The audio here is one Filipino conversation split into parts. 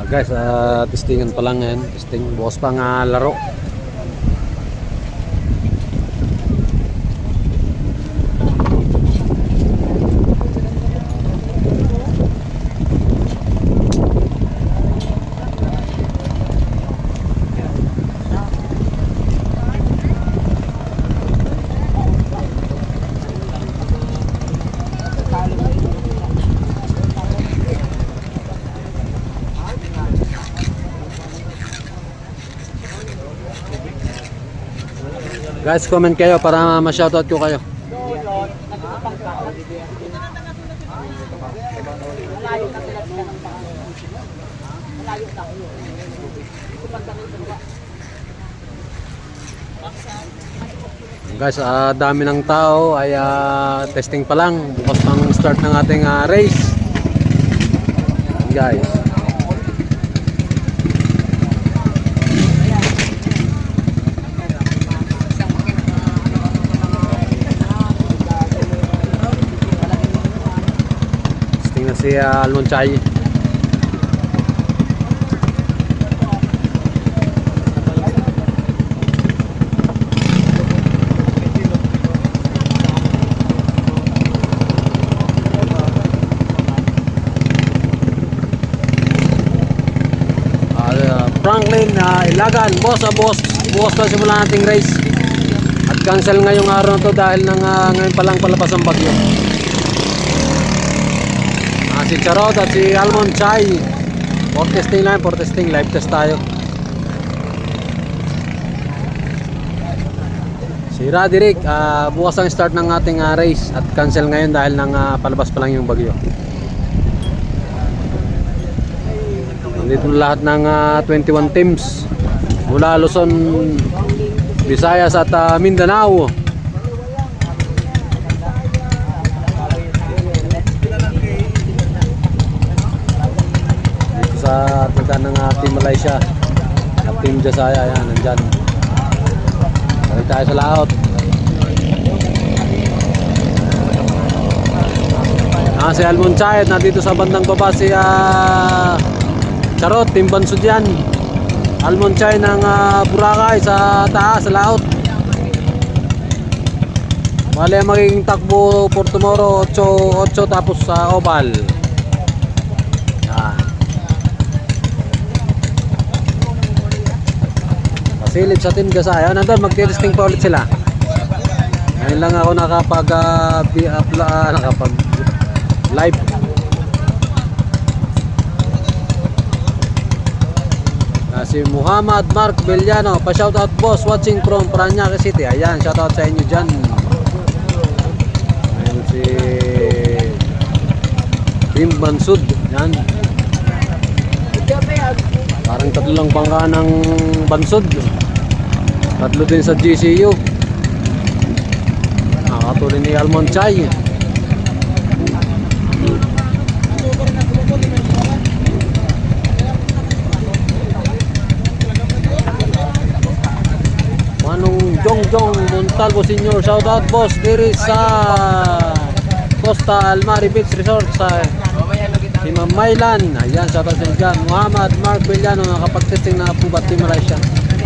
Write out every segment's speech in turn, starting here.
Guys, testingan pa lang yan. Testing, bukas pa nga laro. Guys, comment kayo para ma-shoutout ko kayo. Guys, dami ng tao ay testing pa lang. Bukas pang start ng ating race. Guys. Si Almonchay. Franklin Ilagan, boss, bukas pa simulan nating race at cancel ngayong araw na to dahil ngayon pa lang palabas ang bagyo. Si Charot at si Almonchay for testing lang, live test tayo. Si Radirick, bukas ang start ng ating race at cancel ngayon dahil palabas pa lang yung bagyo. Nandito lahat ng 21 teams mula Luzon, Visayas at Mindanao. Sa punta ng Team Malaysia at Team Jasaya, yan, nandyan. Balik tayo sa laot. Si Almonchay at nandito sa bandang baba si Charot, Team Bansud yan. Almonchay ng Boracay sa taas, sa laot. Bale magiging takbo for tomorrow 8 tapos sa oval. Silip sa Team Jasaya. Nandun, magti-testing pa ulit sila. Ngayon lang ako nakapag live. Si Muhammad Mark Villano, pa-shoutout boss, watching from Parañaque City. Ayan, shoutout sa inyo dyan. Ayan si Team Bansud. Yan. Parang tatlo lang bangka ng Bansud. Tatlo din sa GCU. Nakatuloy ni Almonchay. Manong Jongjong Montalvo Senior, shoutout boss diri sa Costa Almari Beach Resort sa si Ma'am Mailan. Ayan, shoutout sa dyan. Muhammad Mark Villano, nakapag-testing na po ba Team Malaysia?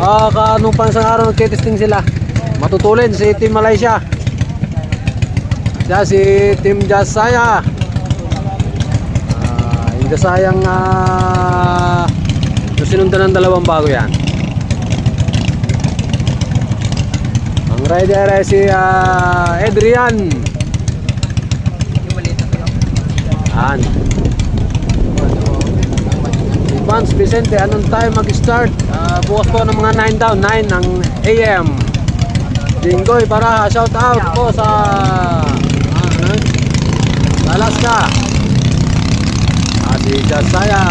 Anong pang isang araw nagtitesting sila. Matutulin si Team Malaysia. Diyan si Team Jasaya. Yung Jasayang sinundan ng dalawang bago yan. Ang rider ay si Adrian. Ayan. Vance Vicente, anong time mag-start? Bukas po ng mga 9 down, 9 ng AM. Jinggoy Baraha, shout out po sa Alaska. Si Jasaya.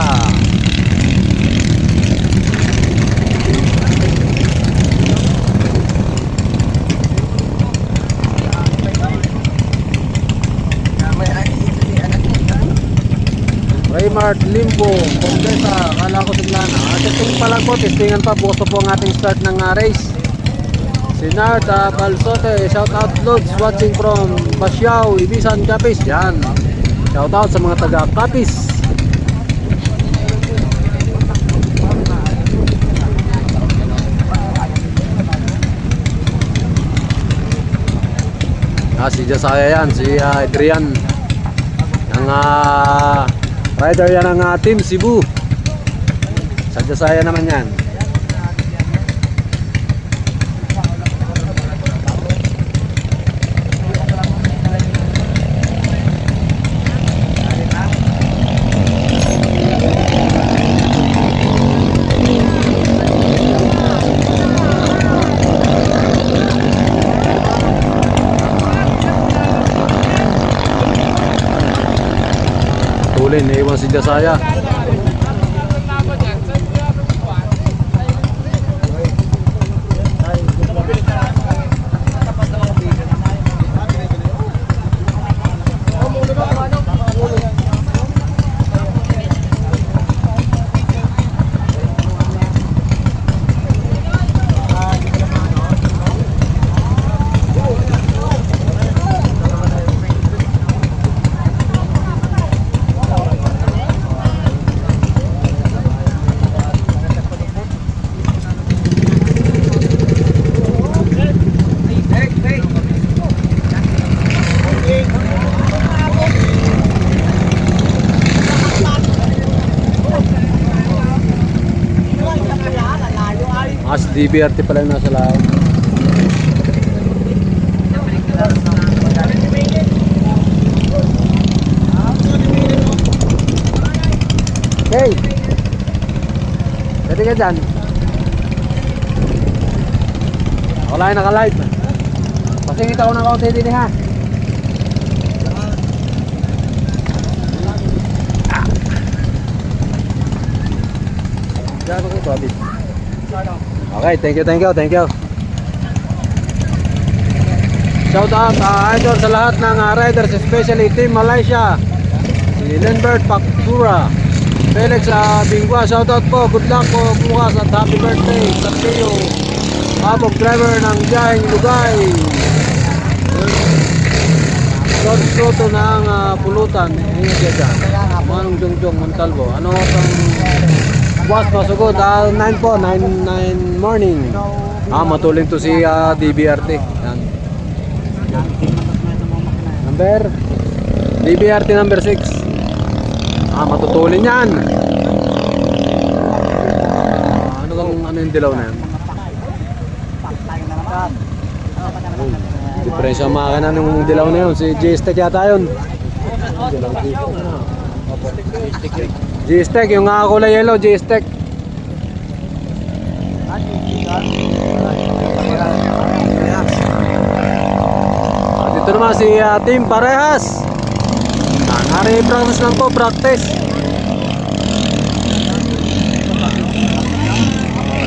Raymart Limbo, Pongdesa, kala ko Siglana. Testing pa lang po, testingan pa. Bukas pa po ang ating start ng race. Si Nard Balsote, shout out Lods, watching from Pasiao, Ibisan, Capiz. Yan. Shout out sa mga taga Capiz. Si Jasaya yan, si Adrian. Ang rider yan ng Team Cebu. Sa Jasaya naman yan. Tulin, naiwan si Jasaya. DBRT pala yung nasa lahat. Okay. Pwede ka dyan. Ako lang naka-live. Pasingit ako ng kaunti din ha. Diyan ako ito, Abid. Okay, thank you. Shout out idol sa lahat ng riders, especially Team Malaysia. Si Lenbert Pactura, Felix Bingwa, shout out po. Good luck po bukas at happy birthday sa Teo. Habog driver ng Jahing Lugay. George Soto ng Pulutan. Ingat siya dyan. Manong Jongjong Montalvo. Ano ang buwas masugod, 9 po, 9 morning. Matuling to si DBRT. Yan. Number DBRT number 6. Matutulin yan. Ano yung dilaw na yan? Diferensya ang makina ng dilaw na yun. Si J-Stack yata yun. J-Stack, yung kulay yellow, J-Stack. Dito naman si Team Parehas. Nari-practice lang po, practice.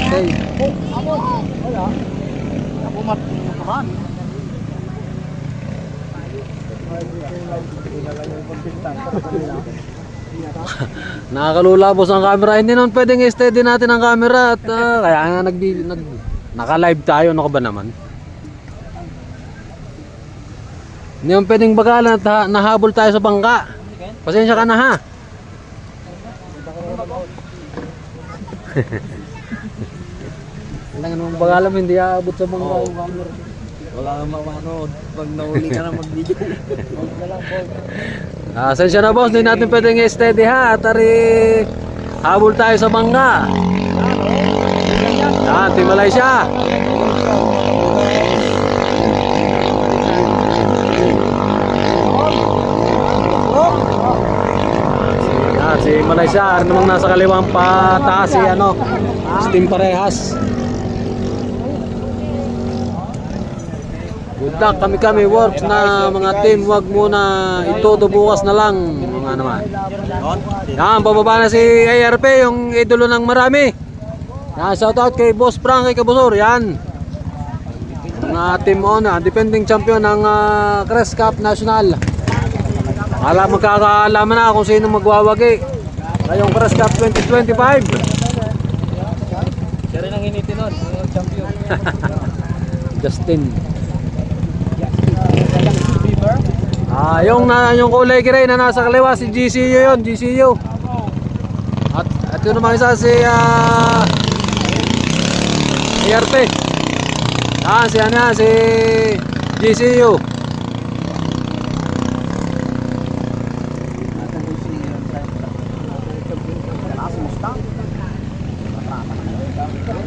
Okay. Nakakalulabos ang camera. Hindi naman pwedeng i-steady natin ang camera at kaya nga naka-live tayo. Ano ka ba naman? Hindi naman pwedeng bagalan at nahabol tayo sa bangka. Pasensya ka na ha. Kailangan mong bagalan mo hindi aabot sa bangka yung camera. Wala kang mapanood pag nahuli ka na mag-video. Sensya na boss, hindi natin pwedeng i-steady ha. Tari habol tayo sa bangka. Yan, Team Malaysia. Si Malaysia, namang nasa kaliwang pataas si Team Parehas. Good luck, kami works na mga team. Wag muna itodo, bukas na lang mga naman. Yan, bababa na si ARP, yung idolo ng marami. Yan, shout out kay Boss Frank, kay Kabusor. Yan, mga team defending champion ng Crest Cup National. Magkakaalaman na kung sino magwawagi ngayong Crest Cup 2025. Siya rin ang initin nun, yung champion. Justin. Yung kulay gray na nasa kaliwa, si GCU yun, GCU. At yun naman isa si ARP. Si GCU.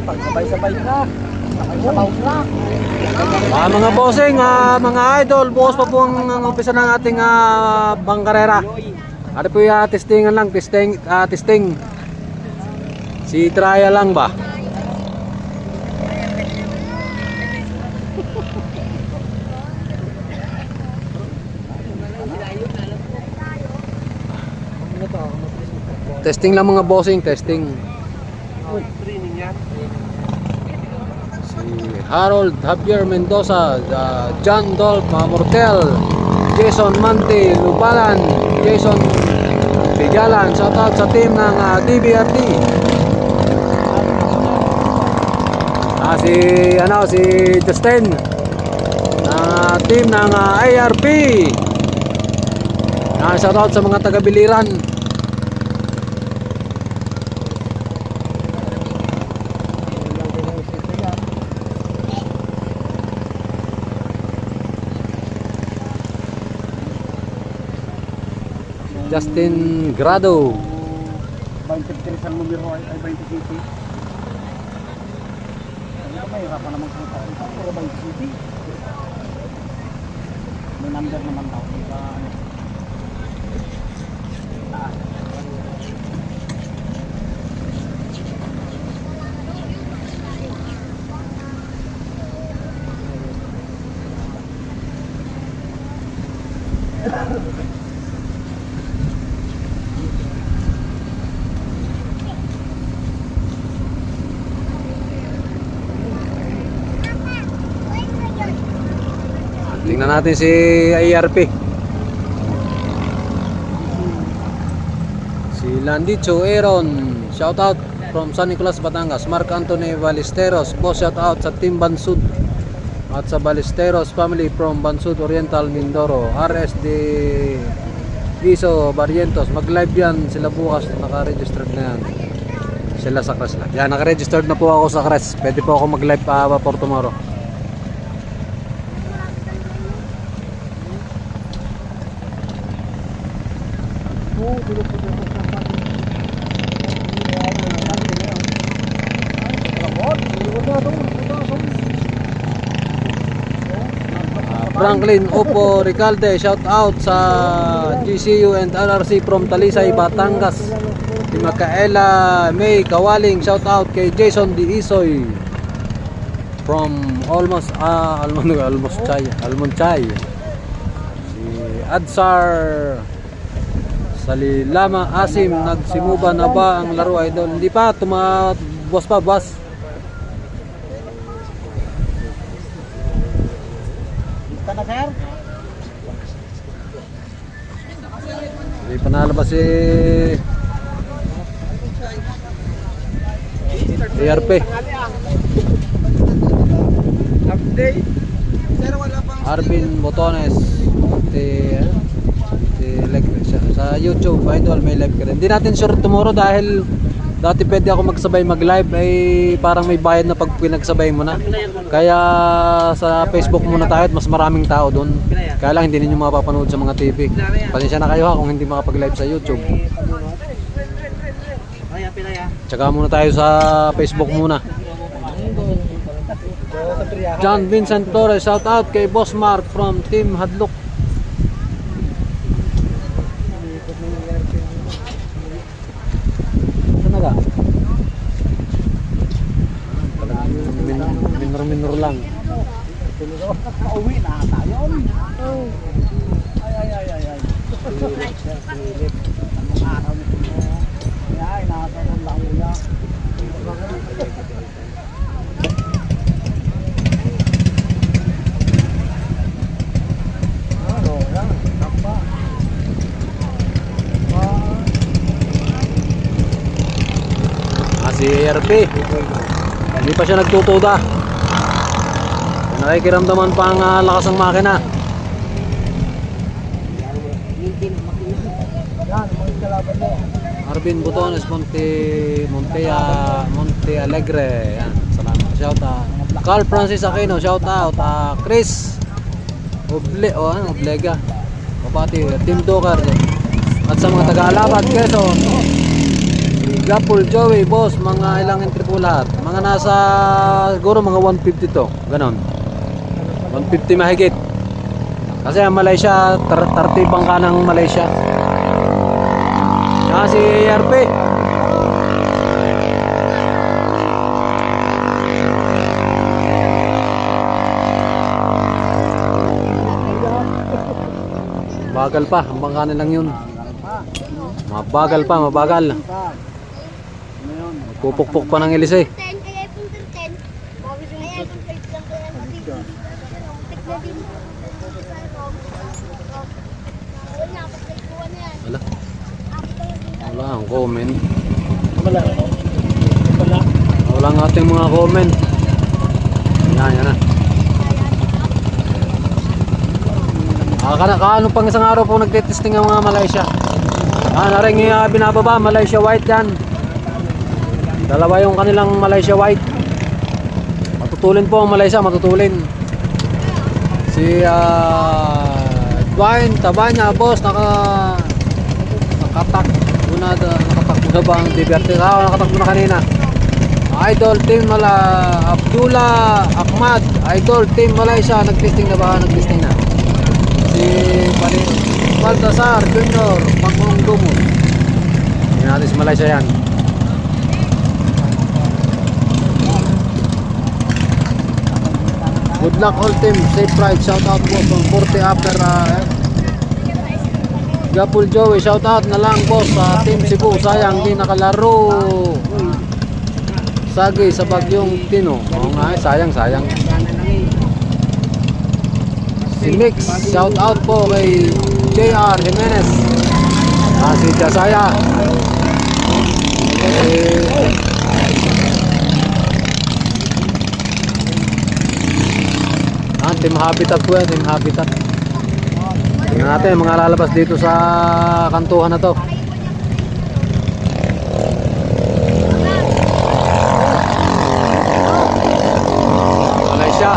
Pagsabay-sabay na. Sabay-sabaw na. Mga bossing, mga idol, bukas pa po ang umpisa ng ating bangkarera. Ano po yung testingan lang, testing. Si trial lang ba? Testing lang mga bossing, testing. Si Harold Javier Mendoza, John Dolph Mortel, Jason Mante Lubalan, Jason Bigalan, shoutout sa team ng DBRT. Si Justin ng team ng ARP. Shoutout sa mga taga-Biliran. Justin Grado. 23 ang numero ay 20 city. Mahirapan naman kung taon pa, pero 20 city. May number naman daw. Tingnan natin si ARP. Si Landicho Aaron, shoutout from San Nicolas, Batangas. Mark Anthony Ballesteros, boss, shoutout sa Team Bansud at sa Ballesteros family from Bansud Oriental, Mindoro. RSD Iso Barrientos, mag-live yan sila bukas, naka-registered na yan sila sa Cres. Yan, naka-registered na po ako sa Cres. Pwede po ako mag-live for tomorrow. Franklin Opo Ricalde, shout out sa GCU and RRC from Talisay, Batangas. Si Micaela May Kawaling, shout out kay Jason D. Isoy from Almonchay. Si Adsar Salilama Asim, nagsimuba na ba ang laro, idol? Hindi pa, boss. Kana sir? Hindi pa nalabas si ARP. Update. Sir, wala pang Arvin Botones sa YouTube, idol, may live ka rin. Hindi natin sure tomorrow dahil dati pwede ako magsabay mag-live, ay parang may bayad na pag pinagsabay mo na. Kaya sa Facebook muna tayo at mas maraming tao doon. Kaya lang hindi ninyo mapapanood sa mga TV. Pasensya na kayo ha kung hindi makapag-live sa YouTube. Tsaka muna tayo sa Facebook muna. John Vincent Torres, shout out kay Boss Mark from Team Hadlock. Minor lang. Pauwi na tayo. Ay. Ang araw nito. Ay, nakakawala lang uya. Si ARP. Hindi pa siya nagtutuda. Nakikiramdaman pa ang lakas ng makina. Arvin Botones, Monte Alegre. Yan, salamat. Shout out. Carl Francis Aquino, shout out. Chris Oblega. Kapati, Team Dokar. At sa mga taga-Alabad, Quezon. Si Gapol Joey, boss, mga ilang entry po lahat? Mga nasa, siguro mga 150 to, ganon. 150 mahigit. Kasi ang Malaysia, 30 bangka ng Malaysia. Si RP. Bagal pa, ang bangka nilang yun. Mabagal pa, mabagal. Pupukpuk pa ng ilis eh. Wala. Wala ang comment. Wala ang ating mga comment. Yan, yan na. Kaano pang isang araw po nagtitesting ang mga Malaysia. Naring binababa, Malaysia White yan. Dalawa yung kanilang Malaysia White. Matutulin po ang Malaysia, matutulin. Si Dwayne Tabanya, boss, nakatakbo na ba ang DBRT? Nakatakbo na kanina. Idol Team Abdullah Ahmad, Idol Team Malaysia, nagtesting na ba? Nagtesting na. Si Baltasar Junior, Pangulong Dumos. Hindi natin si Malaysia yan. Good luck all team, safe ride, shout out po from 40 upper. Gapol Joey, shout out na lang boss sa Team Cebu, sayang di nakalaro. Sagi sa Bagyong Tino. Oo nga, sayang. Si Mix, shout out po kay JR Jimenez. Si Jasaya. Team Habitat po yan, Team Habitat. Tingnan natin mga lalabas dito sa kantuhan na to. Malaysia.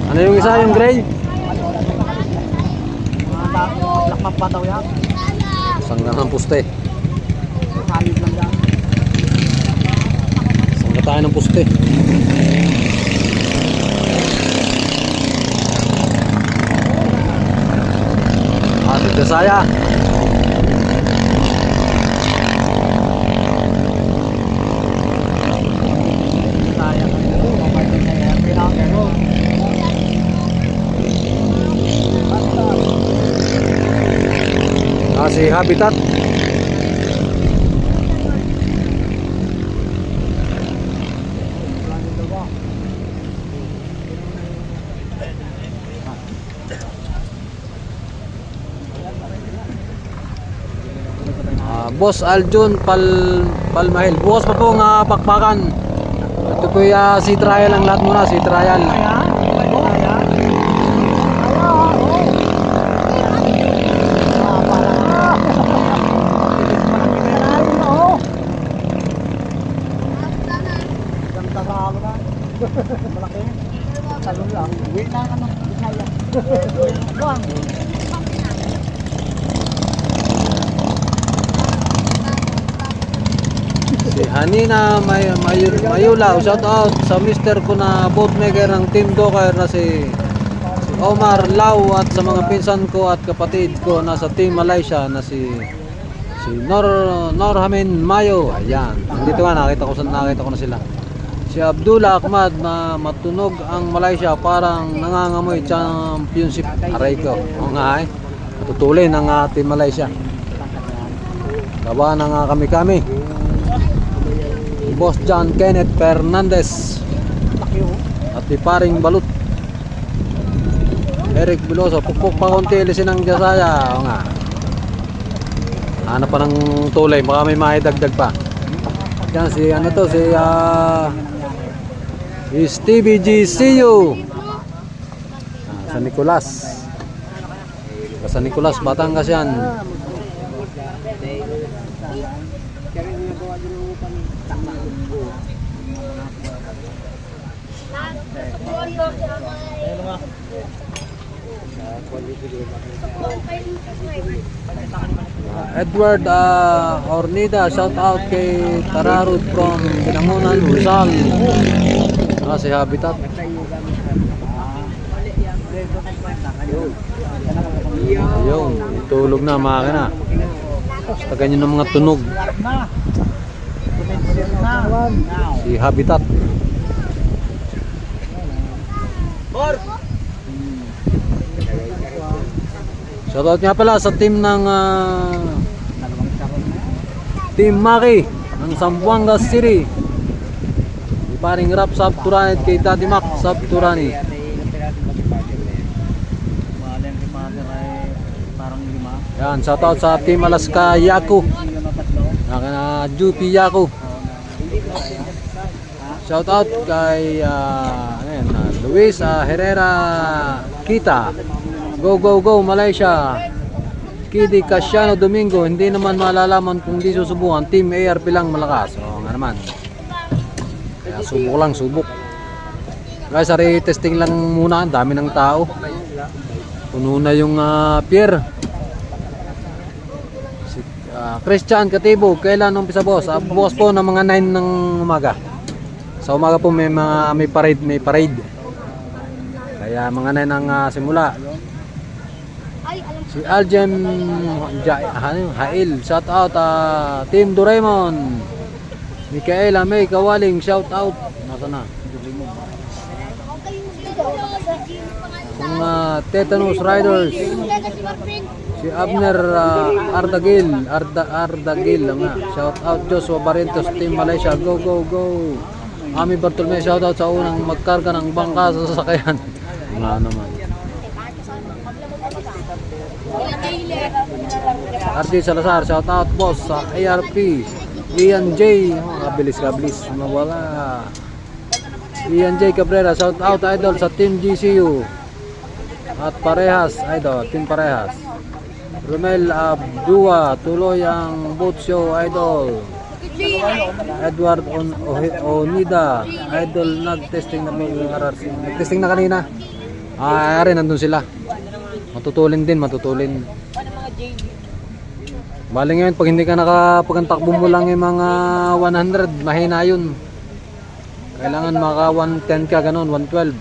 Ano yung isa, yung gray? Lakmapataw yan. Sanggang ang puste. Halid lang yan. Sangga tayo ng puste. Si Jasaya. Si Habitat. Boss Aljun Palmahil. Bukas pa po nga pakpakan. Ito po si trial ang lahat muna, si trial. Si Hanina Mayula, shout out sa mister ko na boatmaker ng Team Docker na si Omar Lau, at sa mga pinsan ko at kapatid ko na sa Team Malaysia na si Norhamin Mayo. Ayan, dito nga nakita ko na sila. Si Abdullah Ahmad na matunog ang Malaysia, parang nangangamoy championship. Aray ko. O nga matutulin ang Team Malaysia. Gawa na nga kami. Boss John Kenneth Fernandez at di paring Balut. Eric Biloso, pukpuk pa konti, ilisin ng Jasaya. O nga, hanap pa ng tulay, baka may maidagdag pa. Yan si Stevie G. See sa Nicolas, Batangas yan. Edward Ornida, shout out kay Tararud from Binangonan, Rizal. Si Habitat. Ayun, tulog na makina. Basta ganyan ng mga tunog. Si Habitat. Shoutout nga pala sa team ng Team Maki ng Zamboanga City. Si paring Rap Sab Turani kay Daddy Mac Sab Turani. Yan, shoutout sa Team Alaska Yaku. Na Jupi Yaku. Shoutout kay Luis Herrera Kita. Go go go Malaysia. Kidi Casiano Domingo, hindi naman malalaman kung di susubukan. Team ARP lang malakas. O nga naman. Kaya subok lang, subok. Guys, ari testing lang muna. Ang dami ng tao. Puno na yung pier. Si Christian Katibo, kailan umpisa boss? Bukas po ng mga 9 ng umaga. Sa umaga po may parade. Kaya mga 9 ang simula. Si Aljem Hail, shout out Team Doraemon. Micaela May Kawaling, shout out. Nasa na? Mga Tetanus Riders. Si Abner Ardagil nga. Shout out Joshua Barrientos, Team Malaysia. Go go go. Ami Bartolome, shout out sa unang magkarga ng bangka sa sasakyan. Nga naman. RD Salazar, shout out boss sa ARP. Ian J, kabilis mawala. Ian J Cabrera, shout out idol sa Team GCU. At Parehas, idol, Team Parehas. Romel Abdua, tuloy ang boat show, idol. Edward Onida, idol, nag-testing na mga RRC. Nag-testing na kanina. Rin, nandun sila. Matutulin. Bali ngayon, pag hindi ka nakapagtakbo mo lang yung mga 100, mahina yun. Kailangan maka 110 ka, ganun, 112.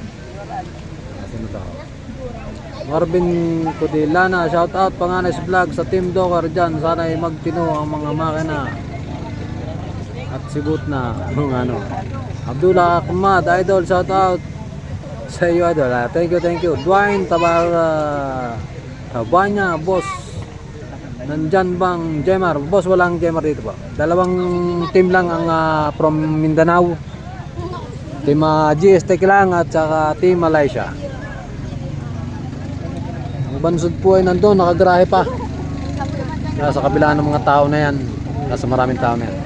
Marvin Codilana, shout out Panganes Vlog sa Team Docker dyan. Sana ay magtino ang mga makina. At sibut na, Abdullah Ahmad, idol, shout out sa iyo, idol. Thank you. Dwayne Tabanya, boss. Nandyan bang Jemar? Boss, walang Jemar dito ba? Dalawang team lang ang from Mindanao. Team GST lang at saka Team Malaysia. Ang bansod po ay nandun, nakagrahe pa. Nasa kabila ng mga tao na yan. Nasa maraming tao na yan.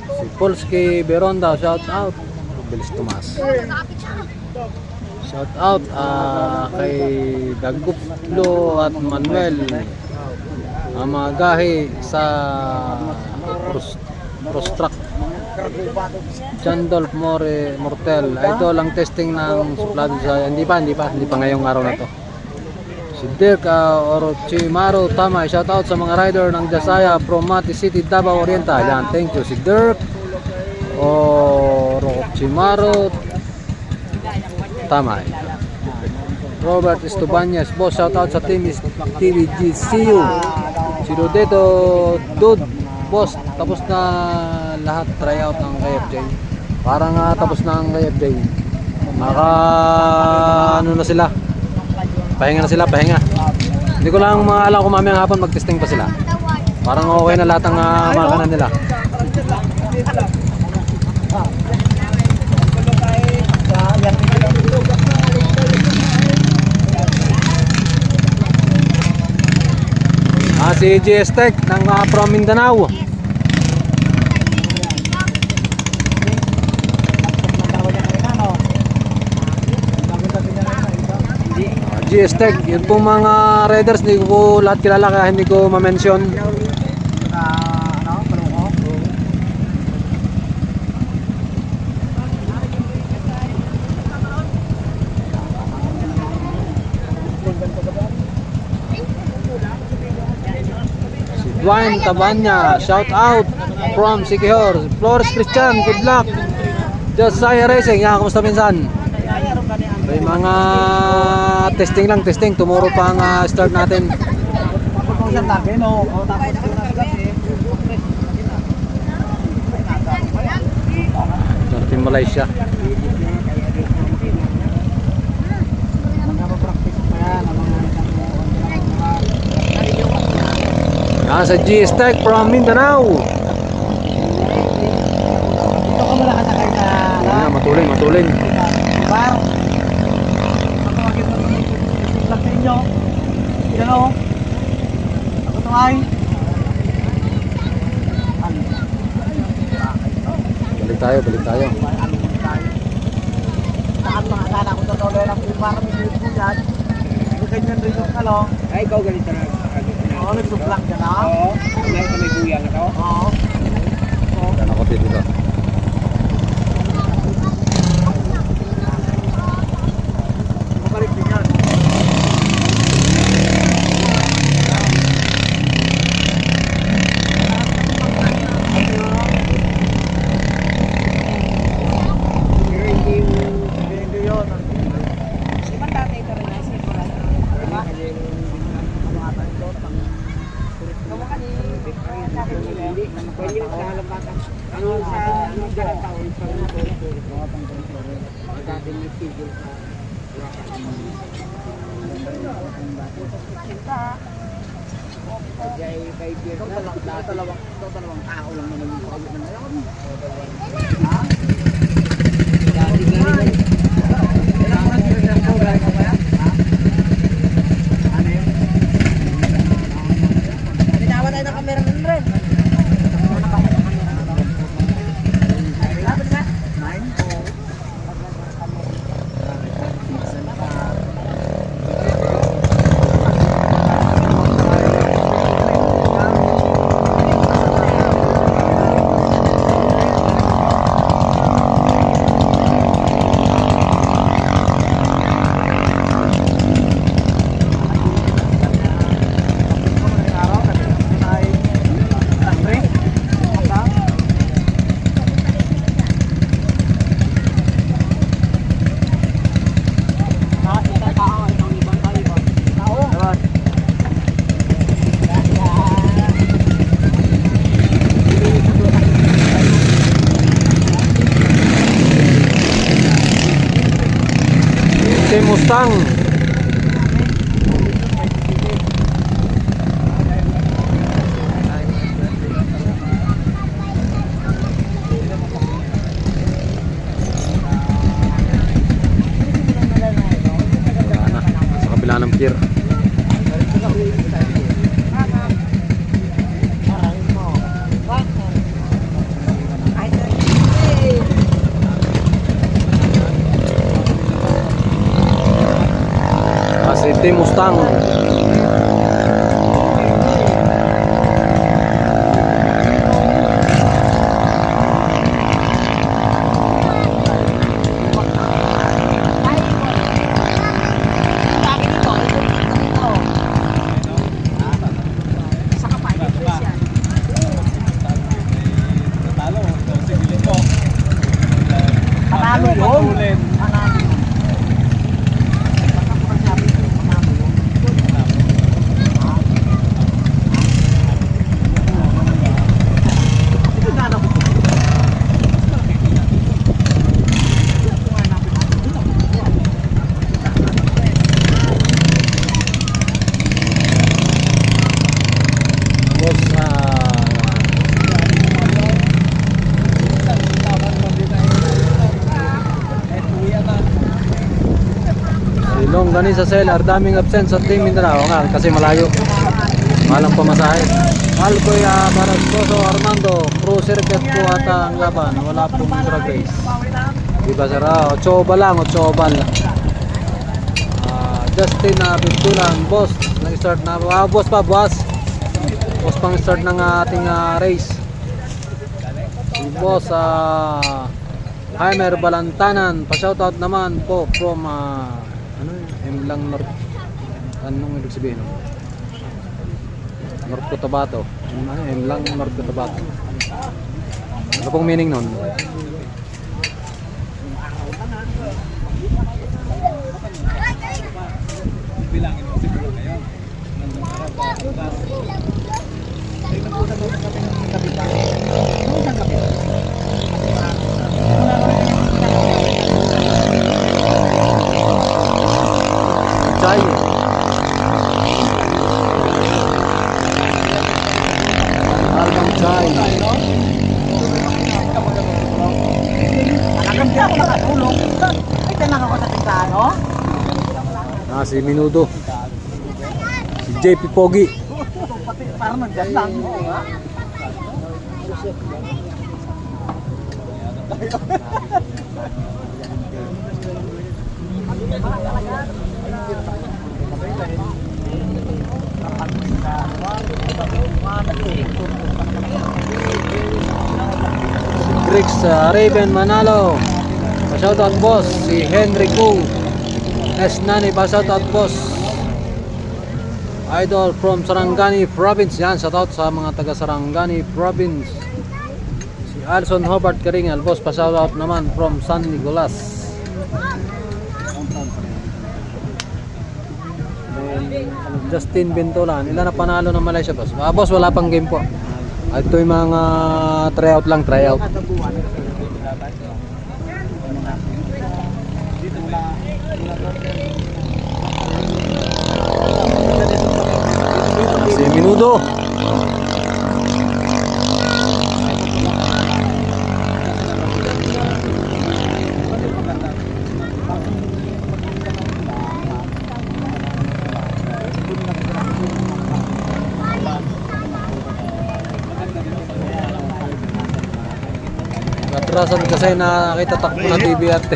Si Polski Beronda, shout out. Bilis Tomas. Shout out kay Daguplo at Manuel. Ang mga gahi sa Prostruck. Chandolf Mortel, idol ang testing ng suplado sa hindi pa ngayong araw na to. Si Dirk Orochimaru, tama, shout out sa mga rider ng Jasaya from Mati City, Davao Oriental. Yan, thank you si Dirk. Orochimaru Tamay. Robert Estubanyas, boss, shout out sa team is TVG. See you. Si Rodeto Dude, boss, tapos na lahat tryout ng KFJ. Parang tapos na ang KFJ. Ano na sila? Pahinga na sila, pahinga. Hindi ko lang alam kung mamayang hapon mag-testing pa sila. Parang okay na lahat ng makina nila. Si GS Tech ng from Mindanao. GS Tech, yun po mga riders, hindi ko lahat kilala kaya hindi ko ma-mention. Dwayne Tabanya, shout out from Sikihor. Flores Christian, good luck. Just Saya Racing, yan, kumusta minsan? May mga testing lang, testing. Tomorrow pa ang start natin. Team Malaysia. Sa GS Tech from Mindanao. Matuling, matuling. Balik tayo, balik tayo. Ay, ikaw ganito na. Oo, nagsuplak ka na? Oo. May buya na to? Oo. Yan ako dito. Mabalik din yan. Hindi yun. Ibang tatay ka rin na si Kurat. Pwede sa halambatan. Ano sa dalang taon sa dating nagtigil sa kaya 5 years na dalawang tao lang naman yung pagod na ngayon. Ha? Dati ganun. Kailangan sila ng program ka ba? Ha? Ano yun? Binawa tayo ng kamera ng Ren. Si Mustang. Wala na. Sa kabila ng pier. Si Mustang. Talo, 12 bilhin mo. Longganisa Seller, daming absent sa Team Mindanao nga kasi malayo. Malang pamasahe. Mahal ko Barascoso Armando, Pro Circuit po ata ang laban. Wala pong drag race. Diba sir? 8 lang, 8 bal. Justin Bintulan, boss. Nag-start na. Boss pa, boss. Boss pang start ng ating race. Si boss Heimer Balantanan, pa-shoutout naman po from Emlang North. Anong ibig sabihin? North Cotabato. Emlang North Cotabato. Ano pong meaning nun? Bilangin mo siguro ngayon. Nandang araw pa. Tingnan po naman ang kape ng kapitan. Ano ang kape? Chay. Albang Chay. Nakakam siya ako nakatulog. Ay, tanang ako sa tindahan, no? Si Minudo. Si JP Pogi. Parang nandyan lang. Si Grix Raven Manalo. Pa-shoutout boss. Si Henry Kung. Nani, pa-shoutout boss. Idol from Sarangani Province. Yan, shoutout sa mga taga Sarangani Province. Si Alson Hobart Karingal, boss, pa-shoutout naman from San Nicolas. Justin Bintulan, ilan na panalo ng Malaysia, boss? Boss, wala pang game po. Ito yung mga tryout lang, tryout. Si Minudo. Katrasan kasi nakita takbo na TV at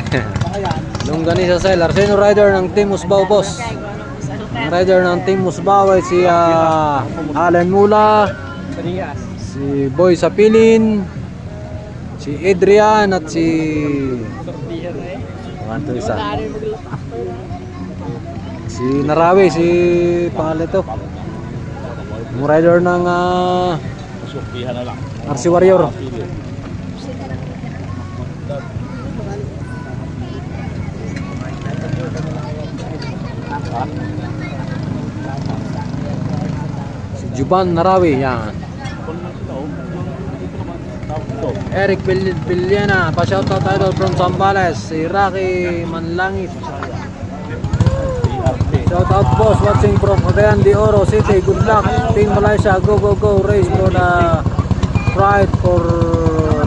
Longganisa Seller. Sino rider ng Team Musbaw, boss? Ang rider ng Team Musbaw ay si Alan Mula, si Boy Sapilin, si Adrian at si isa. Si Narawi, si pangalan ito. Ang rider ng RC Warrior. Si Juban Narawi, yan. Eric Villena, pa-shoutout idol from Zambales. Si Rocky Manlangit. Shoutout boss, watching from Cagayan de Oro City. Good luck, Team Malaysia. Go, go, go. Race for the pride, for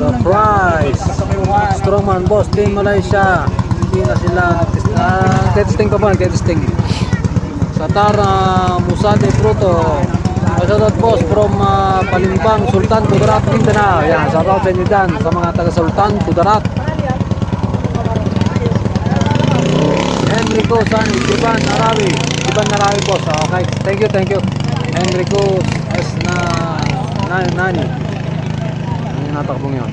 the prize. Strongman boss, Team Malaysia. Hindi na sila testing pa ba? Testing. Satar Musade Fruto. Shoutout boss from Palimbang, Sultan Kudarat, Mindanao. Yan, shoutout sa inyo dyan sa mga taga Sultan Kudarat. Enrico San, Iban Narawi. Iban Narawi boss. Okay, thank you. Enrico S. Nani. Ano yung natakbong yun?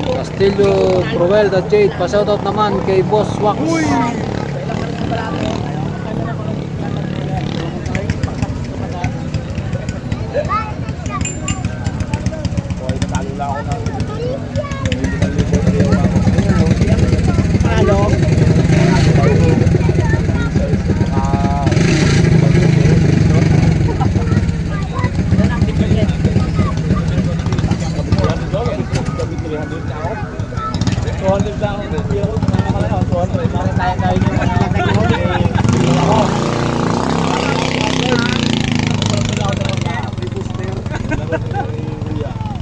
Castillo Provel the Jade, pa-shoutout naman kay Boss Wax.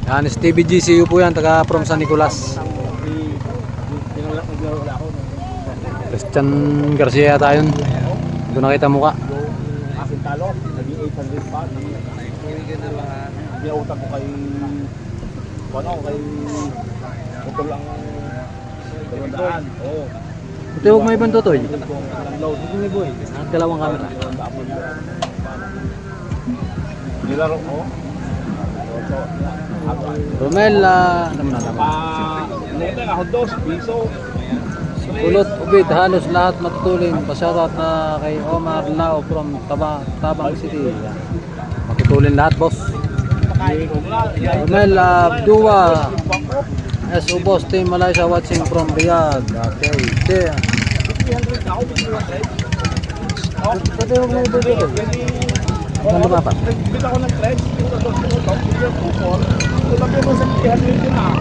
Yan, Stevie GCU po yan, taga from San Nicolas. Christian Garcia yata yun. Hindi ko nakita mukha. Aking talo, naging 800 pa. Binautang ko kay ito lang 200. Oo. Ito huwag may ibang tutoy. Ang Dalawang camera. nilaro ko. Romel, naman na naman. Ako 2 piso. Kulot, ubid, halos lahat matutulin. Pasyarat na kay Omar Lao from Tabang City. Yan. Matutulin lahat, boss. Romel, Abdua. SO Boss Team Malaysia watching from Riyadh. Okay, there. Pwede mo may ibig ito. Saan lumapat? Nagbit ako ng threads. Tulagyan mo sa 300 yun ah.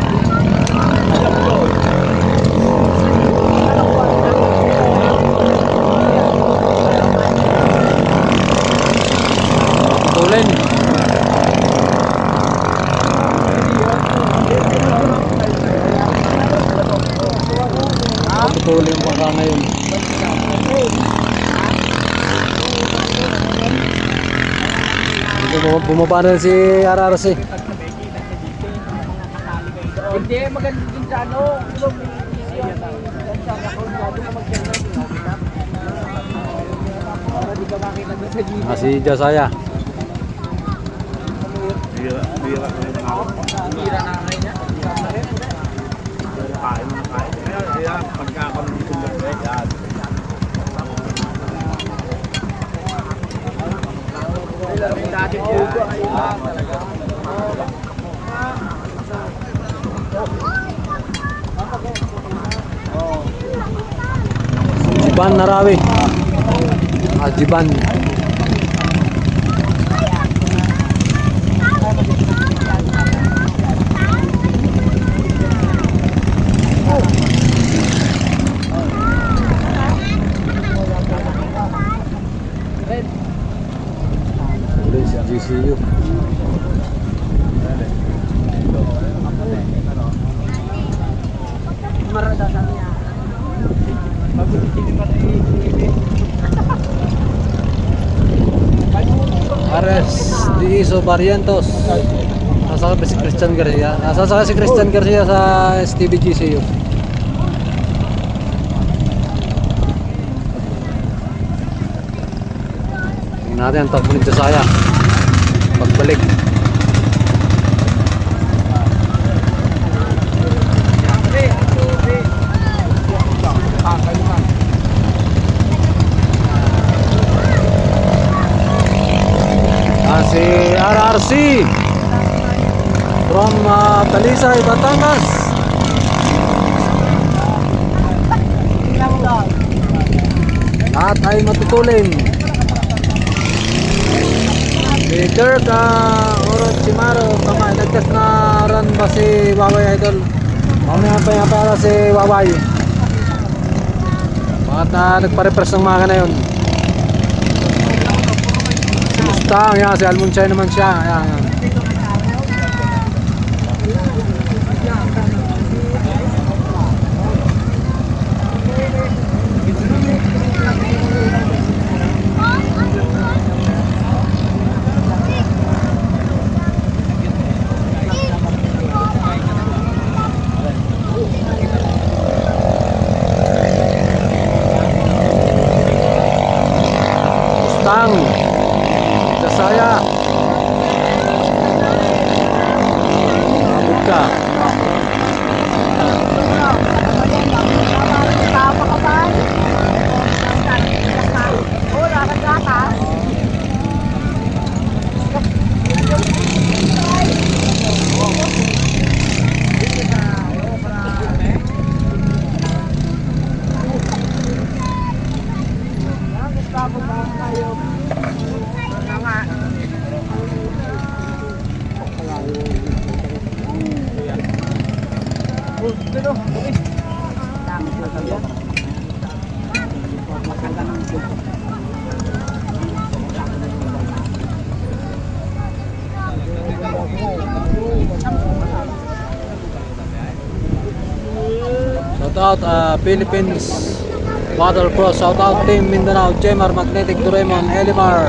Alam ko. Matutulin. Matutulin pa ka ngayon. Bumaba na si RRC. Hindi, maganda din sa ano. Si Josaya. Bira na kain niya. Kain na kain. Kaya pagkakaroon ng tulad yan. Dati po ito ay talaga. Jiban Narawi. Jiban. GCU. Ares Diiso Barrientos. Nasakay si Christian Garcia. Nasasakay si Christian Garcia sa STB GCU. Tingnan natin ang takbo ni Josaya pagbalik. Si RRC from Talisay, Batangas. Lahat ay matutulin. Si Dirk Orochimaro, kamay nagkas na run ba si Waway Idol? Mamaya pa yan para si Waway. Bakit nagpa-refresh ng mga na yun? Mustang, yan, si Almunchay naman siya. Ayan, ayan. Mustang Josaya abot ka. shout out Philippines Battle Cross, shout out Team Mindanao, Jemar Magnetic, Doraemon, Elimar,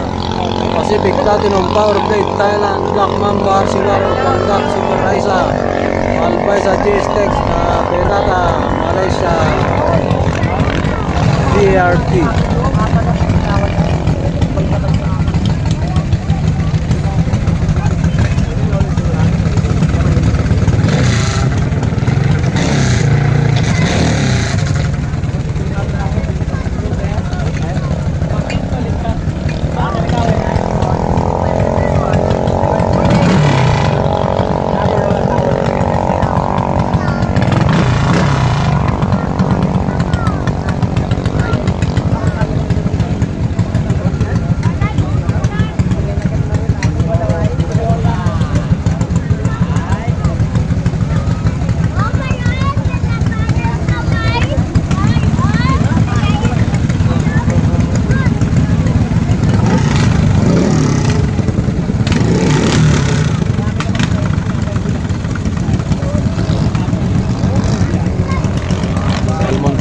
Pacific Platinum, Power Blade, Thailand, Black Mamba, Arsiwar, Panggap, Super Raisa, Alpaisa, J-Stex, Perata, Malaysia, DRT.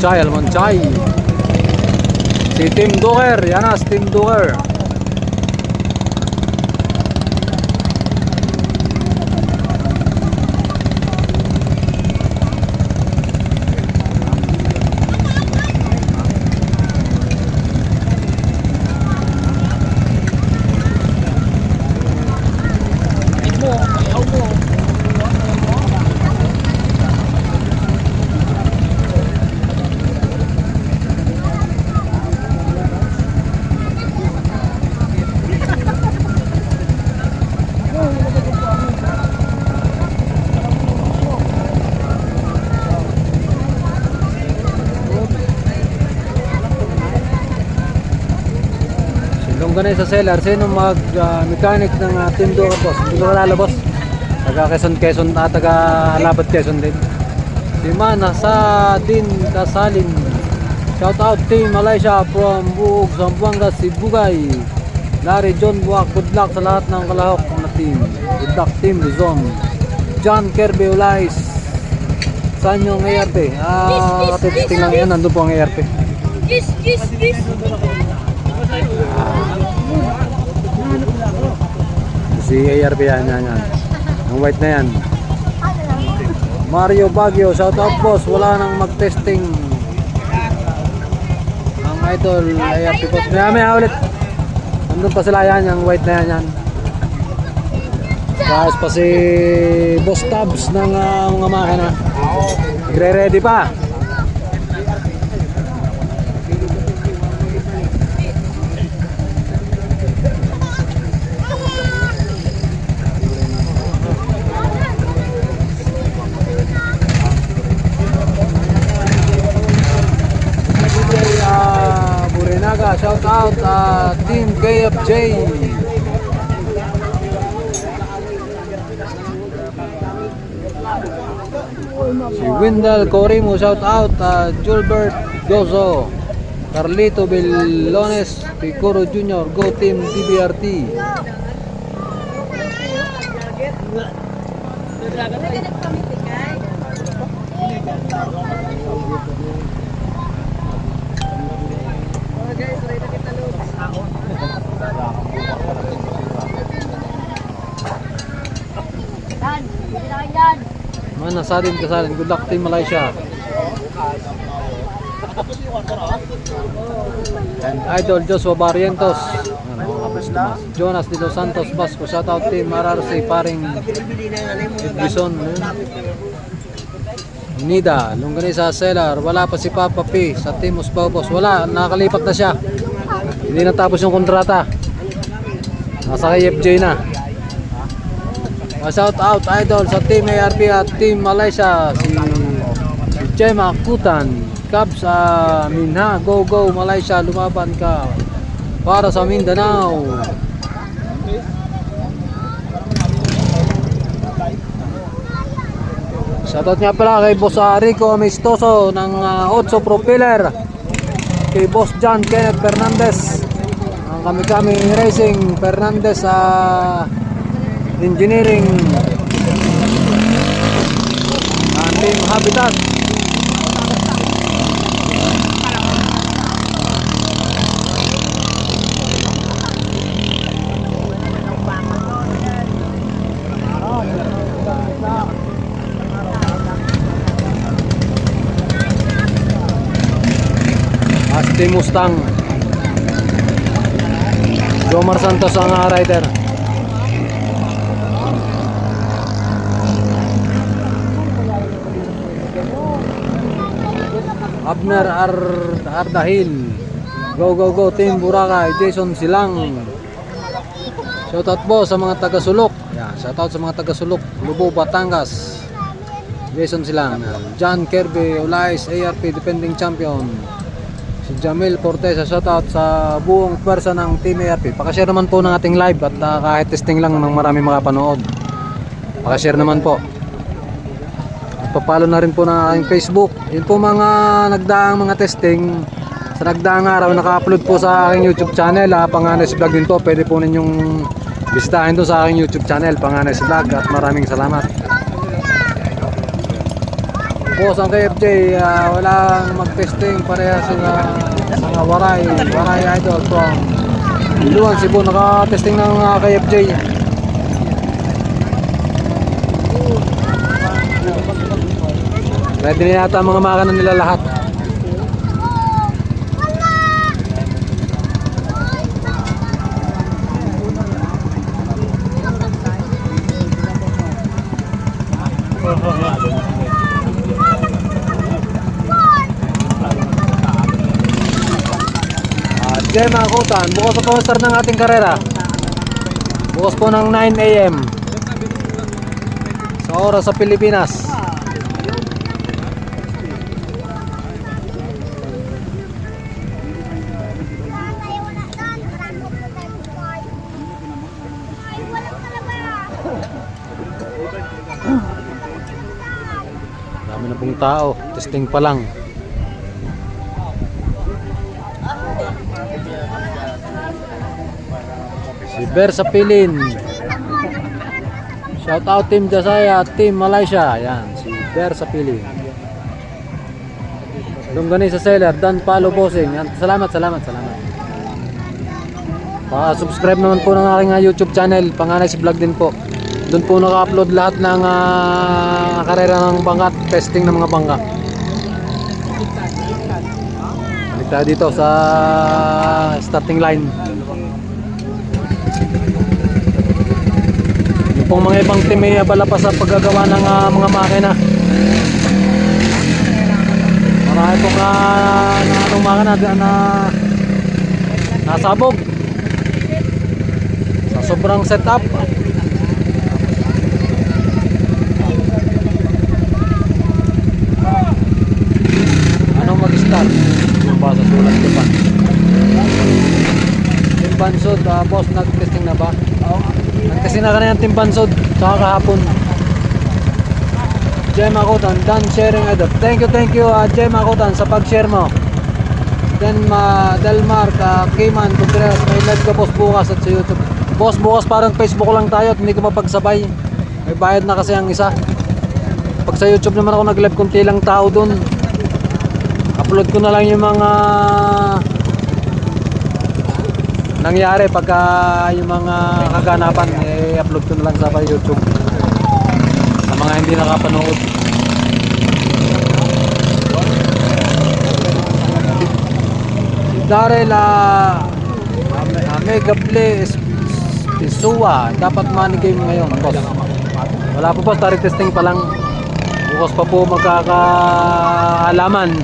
Almonchay. Si Team Duker, yan na, si Team Duker. Ganun sa seller, sino mechanic ng Team Duker boss? Hindi ko nalala boss. Taga Quezon, taga Labat Quezon din. Si Mana sa din Kasalin. Shout out Team Malaysia from Buug, Zamboanga, Sibugay. Larry John Buwak, good luck sa lahat ng kalahok na team. Good luck Team Luzon. John Kirby Ulais. Saan yung ARP? Katitesting lang yan, nandun po ang ARP. Si ARP yan. Ang white na yan. Mario Baguio, shout out boss. Wala nang mag-testing. Ang idol ARP boss. Maya ulit. Nandun pa sila yan, yung white na yan. Tapos pa si Boss Tabs ng mga makina. Nagre-ready pa. Shout out Team KFJ. Si Wendell Corimo, shout out Julbert Gozo, Carlito Bellones, Picoro Jr. Go Team DBRT. Mana Sadin Kasalin, good luck Team Malaysia. And Idol Joshua Barrientos, Jonas Dito Santos Basco, shout out Team RRC, paring Bison. Nida, Longganisa Seller, wala pa si Papa P sa Team Usbabos, wala, nakalipat na siya. Hindi natapos yung kontrata. Nasa KFJ na. Shout out idol sa Team ARP at Team Malaysia, si Chema Kutan, Cubs Minha, go Malaysia, lumaban ka para sa Mindanao. Shoutout nga pala kay Boss Rico Amistoso ng 8 Propeller, kay Boss John Kenneth Fernandez, ang kami Racing Fernandez Engineering, Team Habitat, Team Mustang. Jomar Santos ang rider. Abner Ardahil. Go go go Team Boracay. Jason Silang. Shoutout po sa mga taga Sulok. Yan, shoutout sa mga taga Sulok, Lubo, Batangas. Jason Silang. John Kirby Olais, ARP defending champion. Si Jamil Fortesa, shoutout sa buong pwersa ng Team ARP. Pakashare naman po ng ating live at kahit testing lang ng marami makapanood. Pakashare naman po. At papalo na rin po ng aking Facebook. Yun po mga nagdaang mga testing. Sa nagdaang araw, naka-upload po sa aking YouTube channel. Panganes Vlog din po. Pwede po ninyong bisitahin doon sa aking YouTube channel, Panganes Vlog. At maraming salamat. Boss ang KFJ, walang mag-testing pareha sila sa Waray Idol from Iluan, Cebu. Naka-testing ng KFJ. Ready na yata ang mga makina nila lahat. Okay mga kutan, bukas po ang start ng ating karera. Bukas po ng 9 AM sa oras sa Pilipinas. Dami na pong tao, testing pa lang. Si Ber sa Pilin. Shout out Team Jasaya, Team Malaysia. Yan, si Ber sa Pilin. Lunggani sa seller, Dan Palo Bossing. Yan, salamat. Pa-subscribe naman po ng aking YouTube channel, Panganes Vlog din po. Doon po naka-upload lahat ng karera ng bangka, testing ng mga bangka. Balik tayo dito sa starting line. Yung pong mga ibang team ay abala pa sa paggagawa ng mga makina. Marami pong makina na nasabog sa sobrang setup. Anong mag-start? Yung ba sa sulat ko pa? Team Bansod, boss, nag-testing na ba? Nag-testing na kanina yung Team Bansod saka kahapon. Jem Akutan, done sharing edit. Thank you Jem Akutan sa pag-share mo. Then Delmar, Kayman, Contreras, may live ka boss bukas at sa YouTube. Boss, bukas parang Facebook lang tayo at hindi ko mapagsabay. May bayad na kasi ang isa. Pag sa YouTube naman ako nag-live, kunti lang tao dun. Upload ko na lang yung mga nangyari pagka yung mga kaganapan, upload ko na lang sa YouTube sa mga hindi nakapanood. Si Daryl Mega Play Isua, dapat money game ngayon, boss. Wala po boss, target testing pa lang. Bukas pa po magkakaalaman.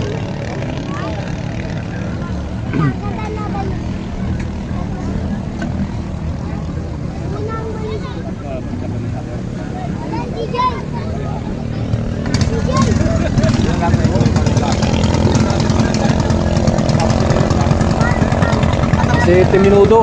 Si Minuto.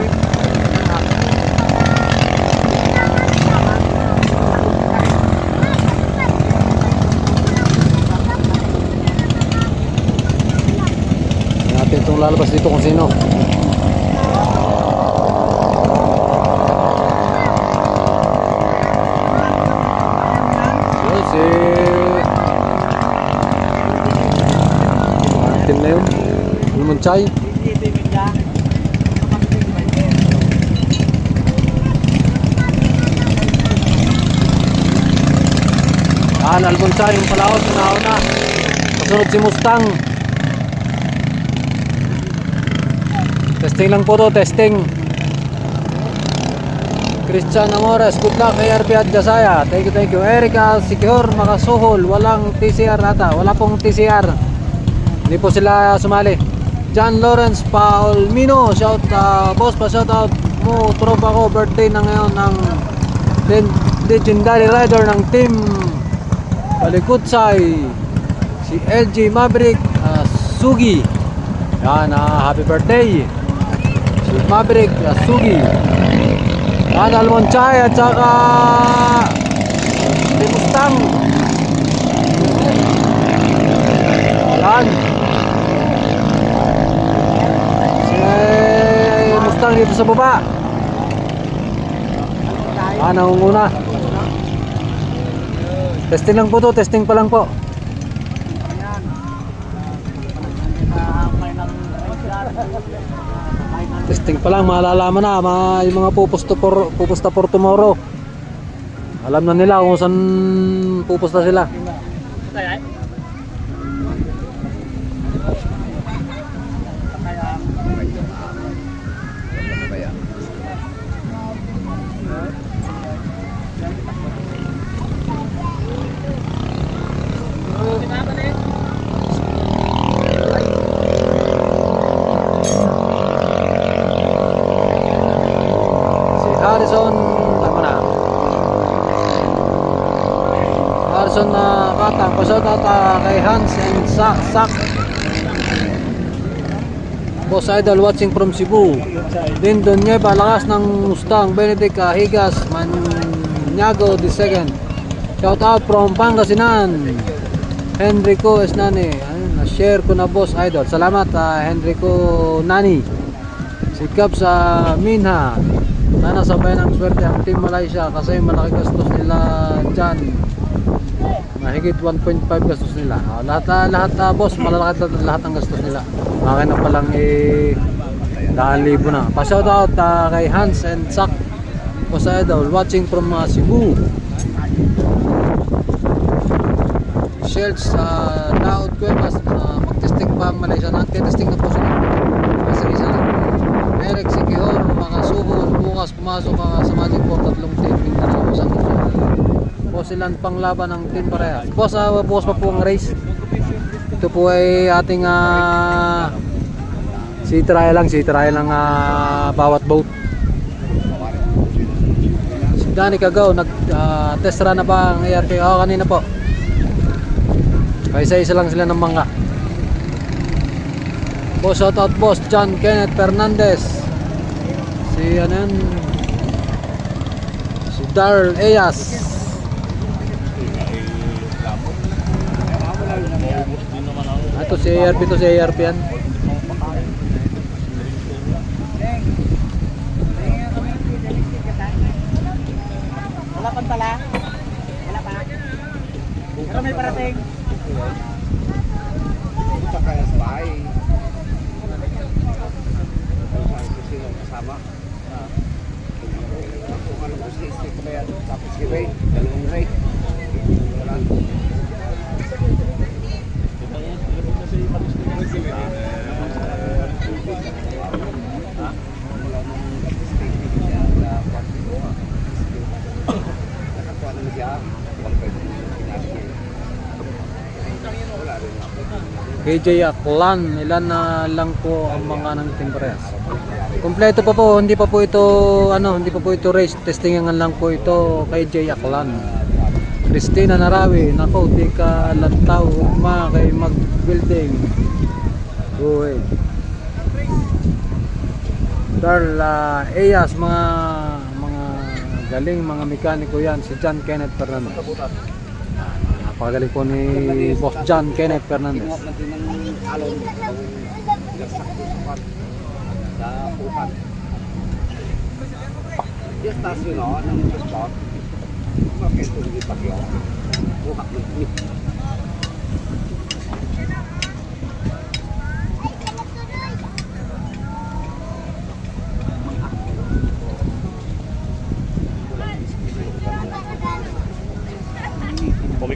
Natin itong lalabas dito kung sino. Si Martin na yun. Lumunchay. Albonsay yung palaos, nauna. Kasunod si Mustang. Testing lang po to, testing. Christian Amores, good luck kay RP at Jasaya. Thank you. Erica Sikihor, Makasuhol, walang TCR ata. Wala pong TCR. Hindi po sila sumali. John Lawrence Paulmino, boss pa shout out mo. Tropa ko, birthday na ngayon ng legendary rider ng team Balikutsay, si LG Maverick Sugi. Yan, happy birthday si Maverick Sugi. Yan, Almonchay at saka si Mustang. Yan, si Mustang dito sa baba. Yan, nangunguna. Testing lang po to, testing pa lang po. Testing pa lang, malalaman na yung mga pupusta for tomorrow. Alam na nila kung saan pupusta sila. Harrison Katang, pashout out kay Hans and Sak. Boss Idol watching from Cebu. Dindon Nieva, lakas ng Mustang. Benedict Higas Manyago II. Shout out from Pangasinan. Henrico Esnani. Ayun, na-share ko na Boss Idol. Salamat Henrico Nani. Sikap sa Minha. Sana sabay ng swerte ang Team Malaysia kasi malaki gastos nila dyan. Mahigit 1.5 gastos nila. Lahat boss, malalaki lahat ang gastos nila. Akin na palang 1,000 na. Pa-shout out kay Hans and Sak. Boss Idol watching from Cebu. Shells Daud Cuevas, mag-testing pa ang Malaysia. Nag-testing na po sila. Kasi isa lang. Eric Sikihor, Makasuhol, bukas pumasok sa Magic 4, tatlong team. Mindanao, isang po silang panglaban ng team parehas. Boss, bukas pa po ang race. Ito po ay ating si trial lang bawat boat. Si Danny Cagao, nag-test run na ba ang ARP? Kanina po. Kaysa isa lang sila ng mangga. Boss, shout out boss John Kenneth Fernandez. Si si Darl Eyas. Ito si ARP yan. Wala pang tala? Wala pa? Pero may parating. Punta kaya sa bahay. Kasi yung kasama. Kung ano gusto i-stick ko ba yan? Tapos si Ray, dalawang Ray. Wala. Nakakuha naman siya. KJ Aklan, ilan na lang po ang mga ng team parehas. Kompleto pa po, hindi pa po ito race, testingan lang po ito. KJ Aklan. Christina Narawi, nako, di ka lantaw, ugma kay mag-building. Uy. Darl Eyas, mga galing mga mekaniko yan, si John Kenneth Fernandez. Napakagaling po ni Boss John Kenneth Fernandez. Kinuha natin ng alon. Nagsak ko sa upan. Yung stasyon ng spot. Bakit ito hindi pagyo? Buhak ng tip.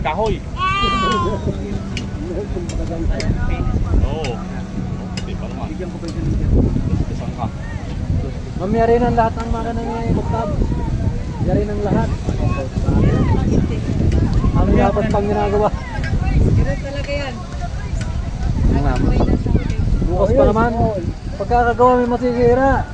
Kahoy. Oo. Di pa naman. Bigyan ko pa yung bangka. Mamiyari ng lahat ang mga ng buktab. Yari ng lahat. Ano dapat pang ginagawa? Ganun talaga yan. Nga. Bukas pa naman. Pagkakagawa may masisira.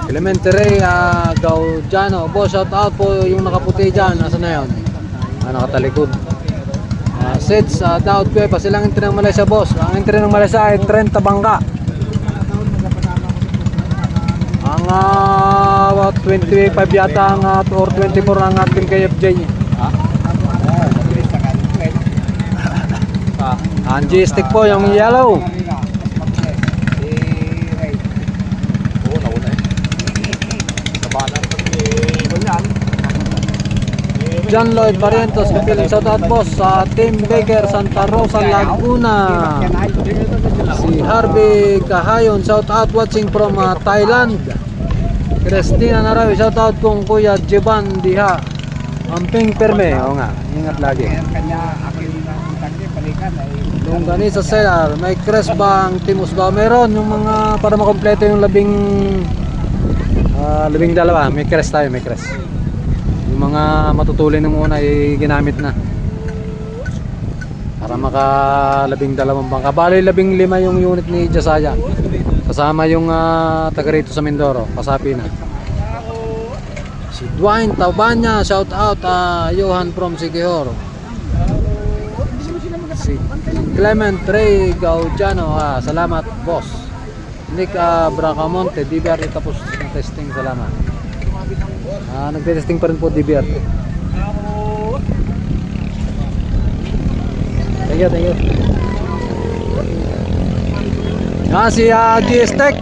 Elementary, Gaudiano. Boss, shout out po yung nakaputi dyan. Nasaan na yun? Nakatalikod. Seds, Daud Cueva. Silang entry ng Malaysia, boss. Ang entry ng Malaysia ay 30 bangka. Ang 25 yata ang or 24 ang ating KFJ. Ha? Oo, mabilis sa kanin. Ang G-stick po, yung yellow. Oo, nauna eh. Kabanan kami. Ganyan. John Lloyd Barrientos, kapiling shout out boss sa Team Baker Santa Rosa, Laguna. Si Harvey Kahayon, shout out watching from Thailand. Christina Narawi, shout out kong Kuya Jeban Diha. Amping Perme, oo nga, ingat lagi. Kanya akin na tangke palikan ay Longganisa Selar, may Cres Bang, Timus ba? Meron yung mga para makompleto yung labing dalawa, may Cres tayo, may Cres. Yung mga matutulin ng una ay ginamit na para maka 12 bangka. Bali 15 yung unit ni Jasaya kasama yung taga rito sa Mindoro, kasapi na. Si Dwayne Taubanya, shout out Johan from Siquijor. Si Clement Ray Gaudiano, salamat boss. Nick Bracamonte, DBR tapos ng testing, salamat. Nagte-testing pa rin po DBR. Thank you. Si G-Stack.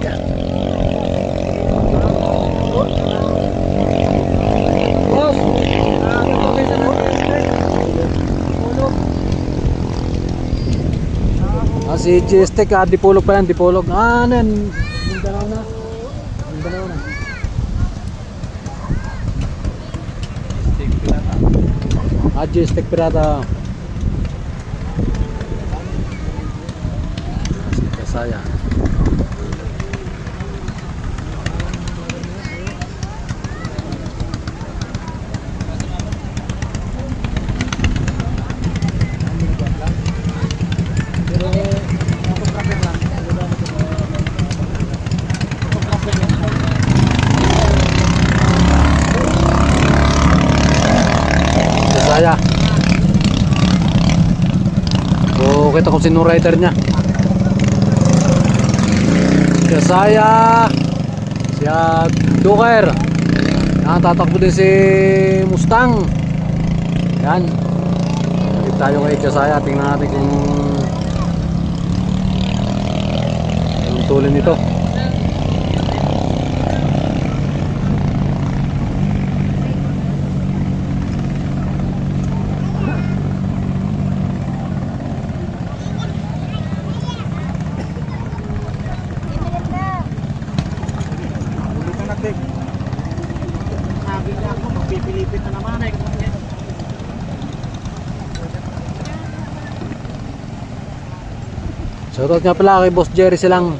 Si G-Stack, Dipolog pa yan, Dipolog. Ano yan? Mindanao na. G-Stack Pirata. Si Kasaya. Saya. Kita kung sino rider niya. Si Saya, si Duker. Tatakbo din si Mustang. Yan. Balik tayo kay Saya. Tingnan natin kung anong tulin nito. Sabi niya ako, magpipilipit na naman eh. Shoutout nga pala kay Boss Jerry Silang.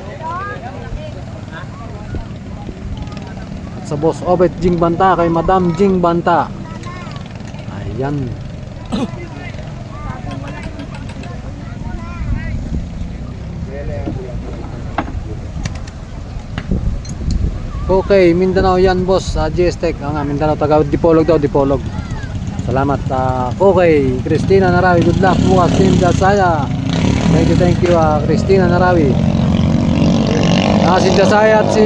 At sa Boss Obet Jing Banta, kay Madam Jing Banta. Ayan. Okay, Mindanao yan boss, G-Stack. Mindanao, taga Dipolog daw, Dipolog. Salamat. Okay, Christina Narawi, good luck bukas, Team Jasaya. Thank you, Christina Narawi. Si Jasaya at si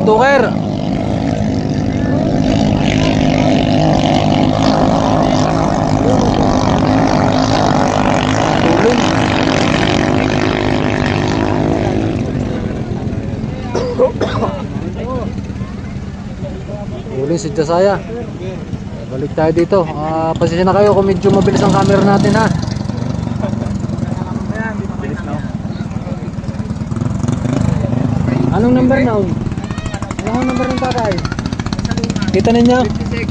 Duker. Uling si Jasaya. Balik tayo dito. Pasensya na kayo kung medyo mabilis ang camera natin ha. Anong number na? Ano ang number ng tatay? Kita ninyo? 26.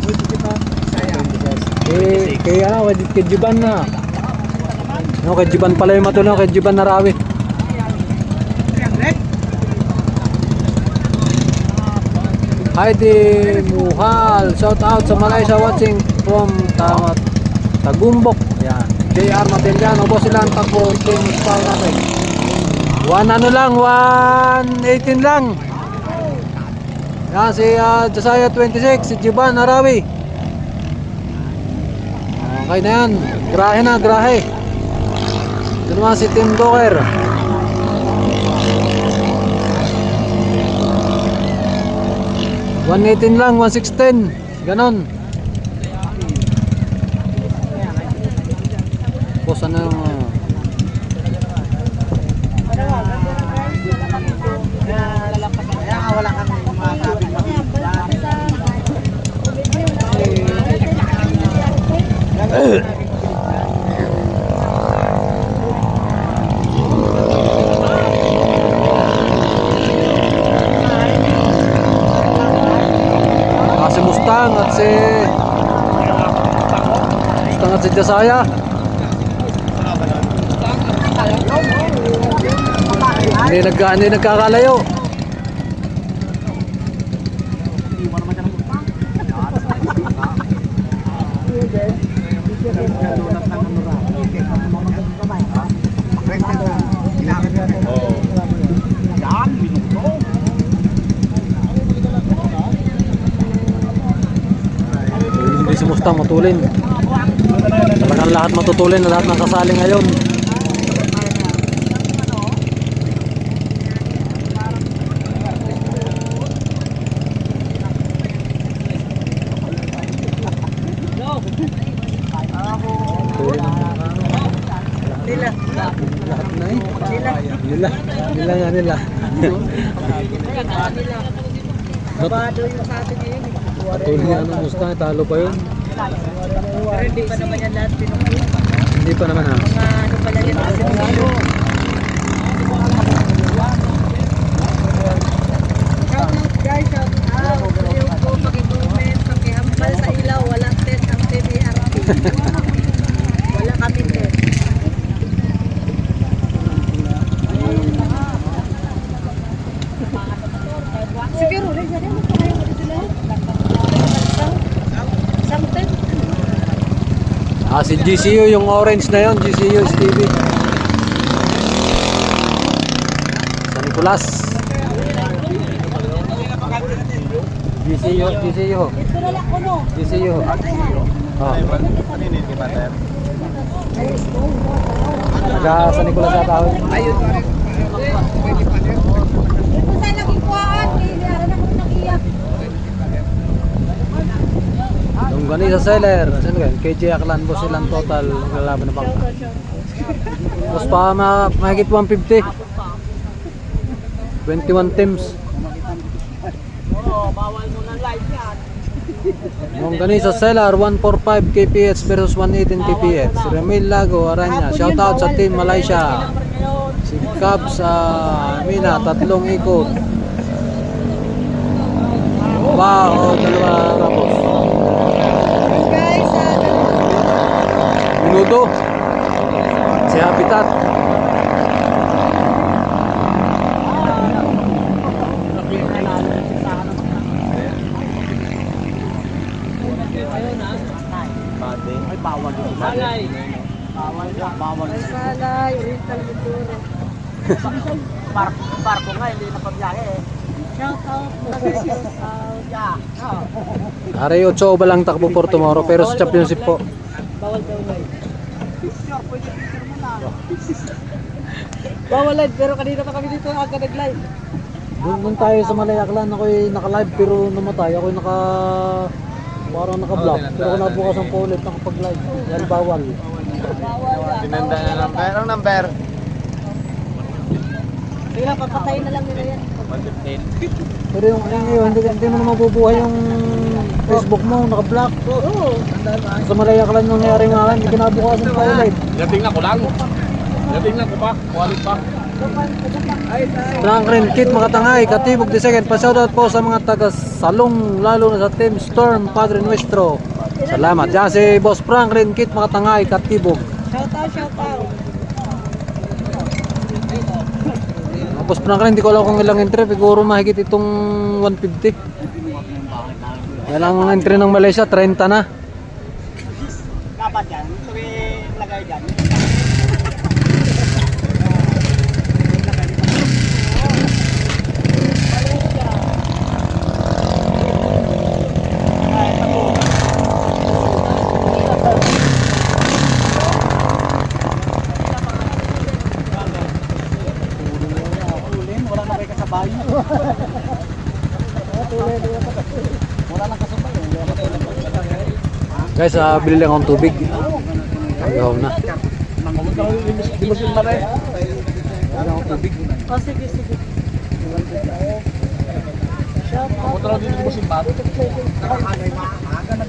Kay ano, kay Jiban na. No, kay Jiban pala yung matulong, kay Jiban na Rawi. Heidi Muhal, shout out sa Malaysia watching from Tagumbok. Yan. JR Matendiano, boss sila ang takbo team style natin. 118 lang. Yan si Josiah 26, si Jiban Arawi. Okay na yan. Grahe na, grahe. Ito naman si Tim Docker. $118 lang, 116. Ganon. Boss, ano yung... Wala kami masabi. Si Mustang at si Josiah. Hindi nagkakalayo. Hindi si Mustang matulin. Talagang lahat matutulin na lahat ng kasali ngayon. Lahat na eh. Nila nga nila. Babado yung sa atin ngayon. Patuloy nga ng Mustang, talo pa yun. Pero hindi pa naman yan lahat pinupunan. Hindi pa naman ha. Mga ano pala yan kasi nilo. Shout out guys, shout out. Ayaw po pag-comment, pag-ihambal sa ilaw, walang test ang TBRT. Wala kami test. Siguro, rin siya rin. Magpakayo mo dito lang. Something. Si GCU yung orange na yun, GCU Stevie. San Nicolas. GCU. Ito na lang ko no. GCU. Oh. Taga San Nicolas sa tao. Ayun. Ito sa nagikuhaan. Kaya na ko nakiyak. Yung gani sa seller. Saan ka? KJ Aklan boss silang total lalaban na bangka. Boss pa mahigit 150. 21 teams. Bawal mo ng live yan. Yung gani sa seller 145 kph versus 118 kph. Remil Lago Aranya. Shout out sa team Malaysia. Si Cab sa Mina, 3 ikot. Wow, dalawa rapos. Guys, Minuto. Si Habitat. ay bawal dito. Salay. Bawal. Ay salay, oriental Mindoro. Barko nga, hindi na pagbiyahe eh. Shout out. Yeah. Aray 8 ba lang takbo for tomorrow pero sa championship po. Bawal daw live. Picture, pwede picture mo na. Bawal live, pero kanina pa kami dito agad nag-live. Doon tayo sa Malayaklan, ako'y naka-live pero namatay. Ako'y parang naka-block. Pero kung nabukasan po ulit, nakapag-live. Dahil bawal. Bawal yan. Tinanda na number. Anong number? Sige lang, papatayin na lang nila yan. 115. Pero yung hindi mo na mabubuhay yung Facebook mo, naka-block. Oo. Sa Malayaklan nangyari nga, hindi kinabukasan pa ulit. Tingnan ko lang. Tingnan ko pa. Kuwalit pa. Franklin Kit Makatangay, Katibog the second. Pa-shoutout po sa mga taga Salong, lalo na sa Team Storm, Padre Nuestro. Salamat. Yan si Boss Franklin Kit Makatangay, Katibog. Shout out. Boss Franklin, hindi ko alam kung ilang entry. Siguro mahigit itong 150. Yan ang entry ng Malaysia, 30 na. Dapat yan. Sabi lagay dyan. Wala na kayo kasabay. Wala na kasabay. Guys, bili lang akong tubig. Agaw na. Di mo sila rin. Ano ang tubig? Oh, sige. Shout out. Punta lang dito mo sila.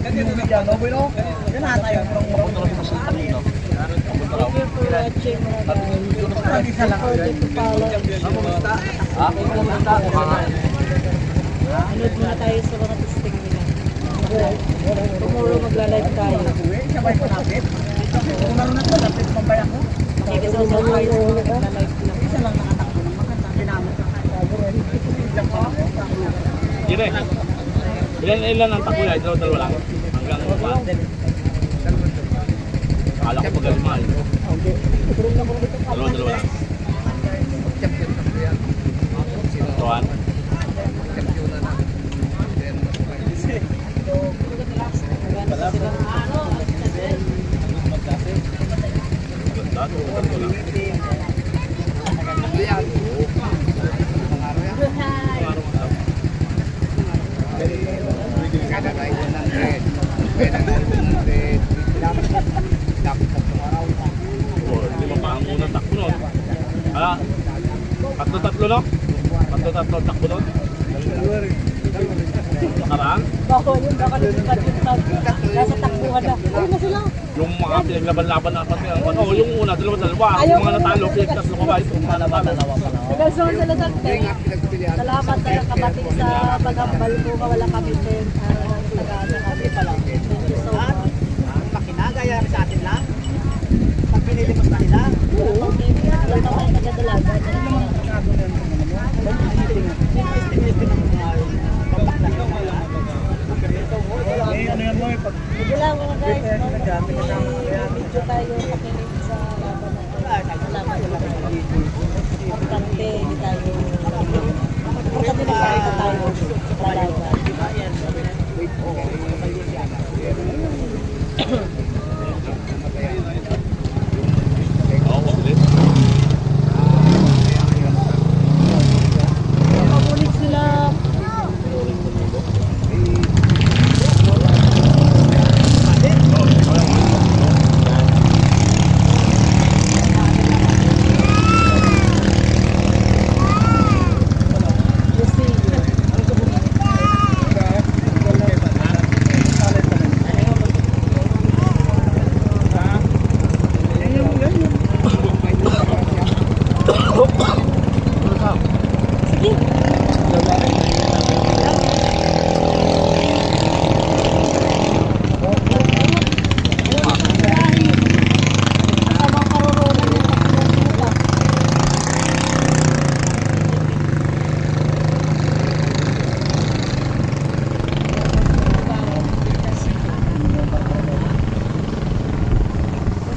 Ganyan mo dyan, no? Bueno? Yan na tayo. Punta lang dito sila. Thank you for watching. Isa lang. Forget to follow. Anood muna tayo sa mga testing nila. Tomorrow magla-live tayo. Sabay ko napit. Kung ano na ito, napit pambaya ko. Sige, sa surprise mo magla-live lang. Isa lang nakatakbo ng maganda. Dinamit ka. Dire. Ilan ang takuya? Dalawa lang. Hanggang ba? Akala ko pag alimal. Dalawa lang. Tuan. Lima pa ang unang takbo nun. Tatlo no? Tatlo takbo nun. Nakaraan? Bako yun, baka lumipad yung tag. Nasa takbuhan na. Ayun na sila. Yung mga pinaglaban-laban na kami. Oh, yung una, dalawa. Yung mga natalo, pinagtatlo ka ba? Yung mga natalo. Nagasuhan sila sa salamat sa kabating sa paghambal ko. Wala kami din. Nag-ano kami pala. Thank you so much. Makinagaya sa atin lang. Pag pinilipas na nila. Oo. Wala na kayo nagadalaga. Ano yan mo? Sige lang mga guys. Video tayo pakinig sa laban na ito. Salamat sa laban. Importante, hindi tayo. Importante na tayo sa laban. Mabulit sila.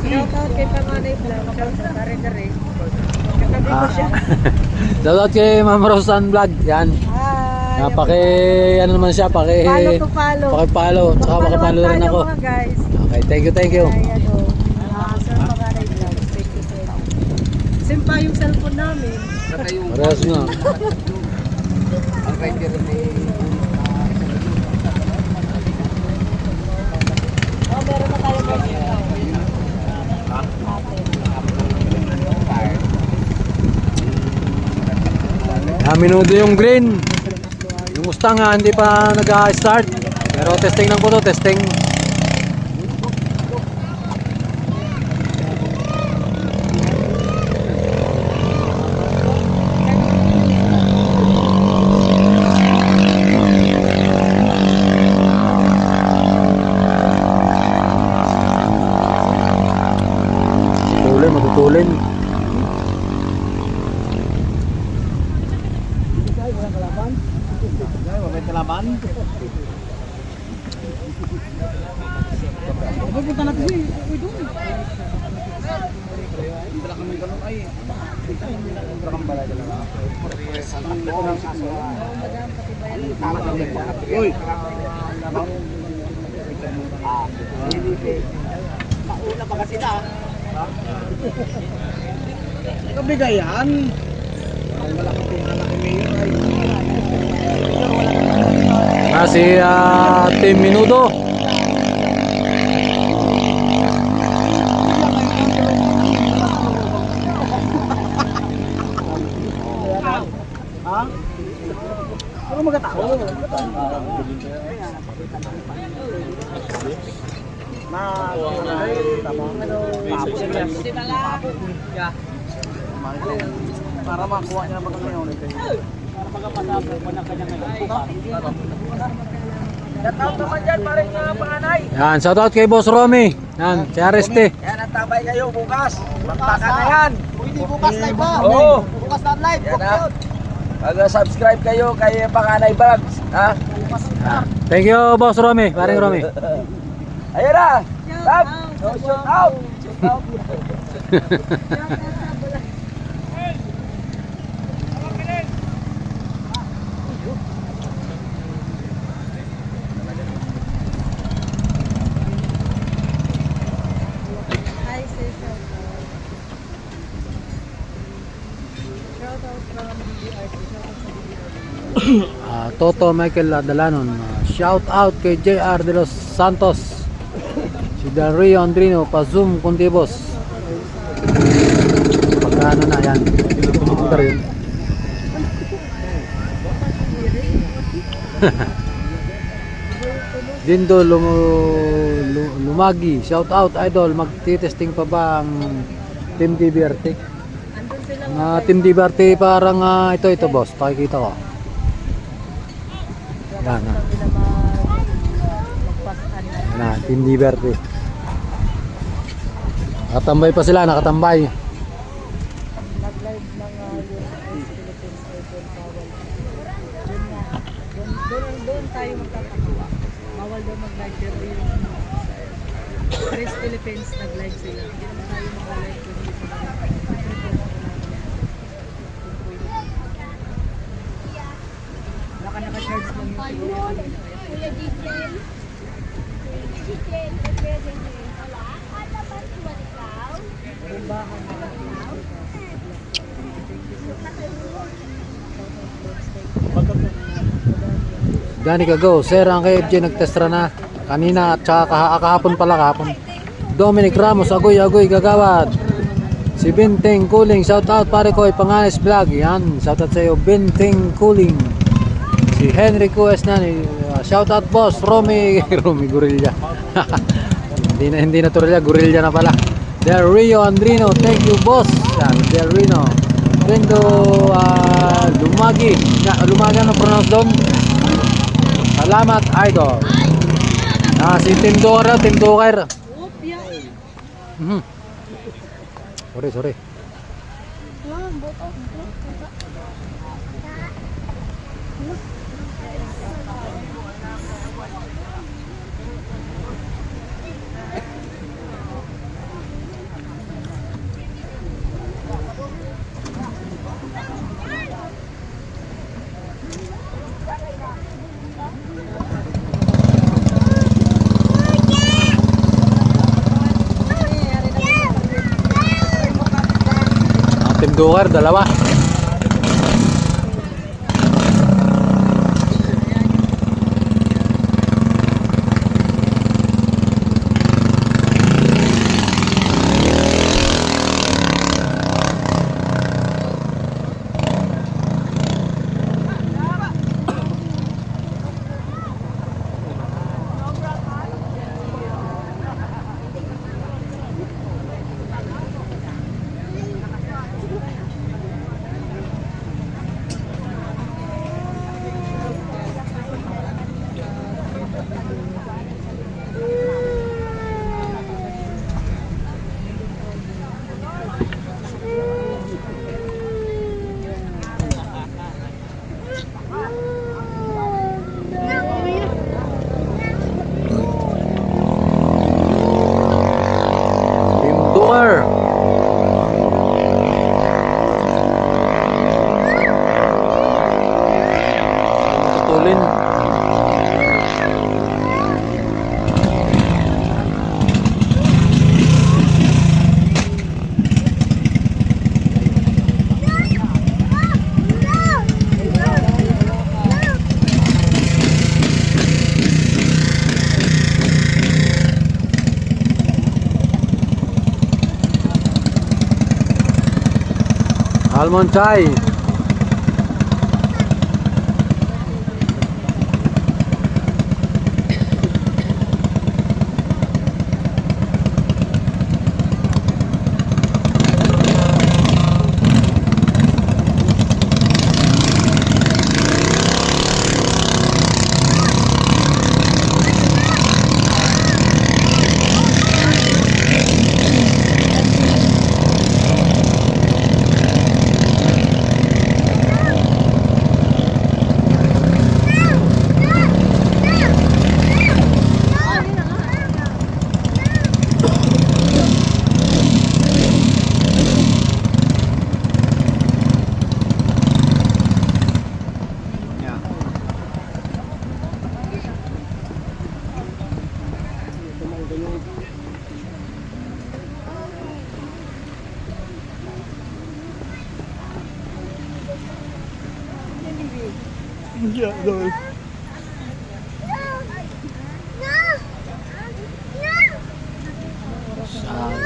Shoutout kay Panganay Vlog. Shoutout kare-kare. Katabi ko siya. Shoutout kay Ma'am Rosan Vlog. Yan. Hi. Ano naman siya, Follow to follow. paki-follow. Tsaka paki-follow rin ako. Mga guys. Okay, thank you. Ay, Sir Panganay Vlog. Thank you, sir. Simpa yung cellphone namin. Parehas nga. Ang kay Jeremy. Oh, meron na tayo guys. Minudo yung green. Yung Mustang hindi pa nag-start. Pero testing lang po to, testing. Pupunta natin si Uy doon. Dala kami ganun ay. Dala kami balay dala. Uy. Mauna pa kasi na. Kabigayan. Wala kang tingala kay Mayor ay. Si Team Minudo. Ha? Pero magkatao. Para makuha niya ng pagkakaroon nito. Para magpapasabog mo ng kanyang shout out naman dyan, paring panganay. Yan, shout out kay Boss Romy. Yan, si Areste. Yan, ang tabay kayo bukas. Magtaka na yan. Hindi bukas live ba? Oo. Bukas na live. Yan ha. Mag-subscribe kayo kay Panganay Vlogs. Ha? Thank you, Boss Romy. Paring Romy. Ayun na. Stop. Shout out. Shout out. Toto Michael Dalanon. Shout out kay JR de los Santos. Si Del Rio Andrino pa-zoom kundi boss. Pagkano na yan. Ito rin. Dindo Lumagi. Shout out idol. Magti-testing pa ba ang Team DBRT? Team DBRT parang ito boss. Pakikita ko. Yan na. Team Liberty. Nakatambay pa sila, nakatambay. Nag-live ng Philippines doon tayo magkakagawa. Bawal daw mag-live pero yung Press Philippines nag-live sila. Hindi naman tayo mag-live kung hindi sila baka naka-charge lang yung Kuya Chicken. Chicken. Wala. Kada ba tuwan ikaw? bumbahan na Gani ka go. Sir, ang kay FJ nagtestra na. Kanina at saka kahapon pala kahapon. Dominic Ramos, agoy gagawad. Si Binteng Cooling, shout out pare ko, Panganes Vlog. Yan, shout out sa iyo Binteng Cooling. Si Henry Cues na ni shout out boss Romy Gorilla. hindi na Torilla, Gorilla na pala. Del Rio Andrino, thank you boss. Yan, Del Rino. Rendo Lumagi. Lumagi ano pronounce doon? Salamat idol. Si Tim Doker. Sorry. Tim Doker, dalawa. Almond Chai.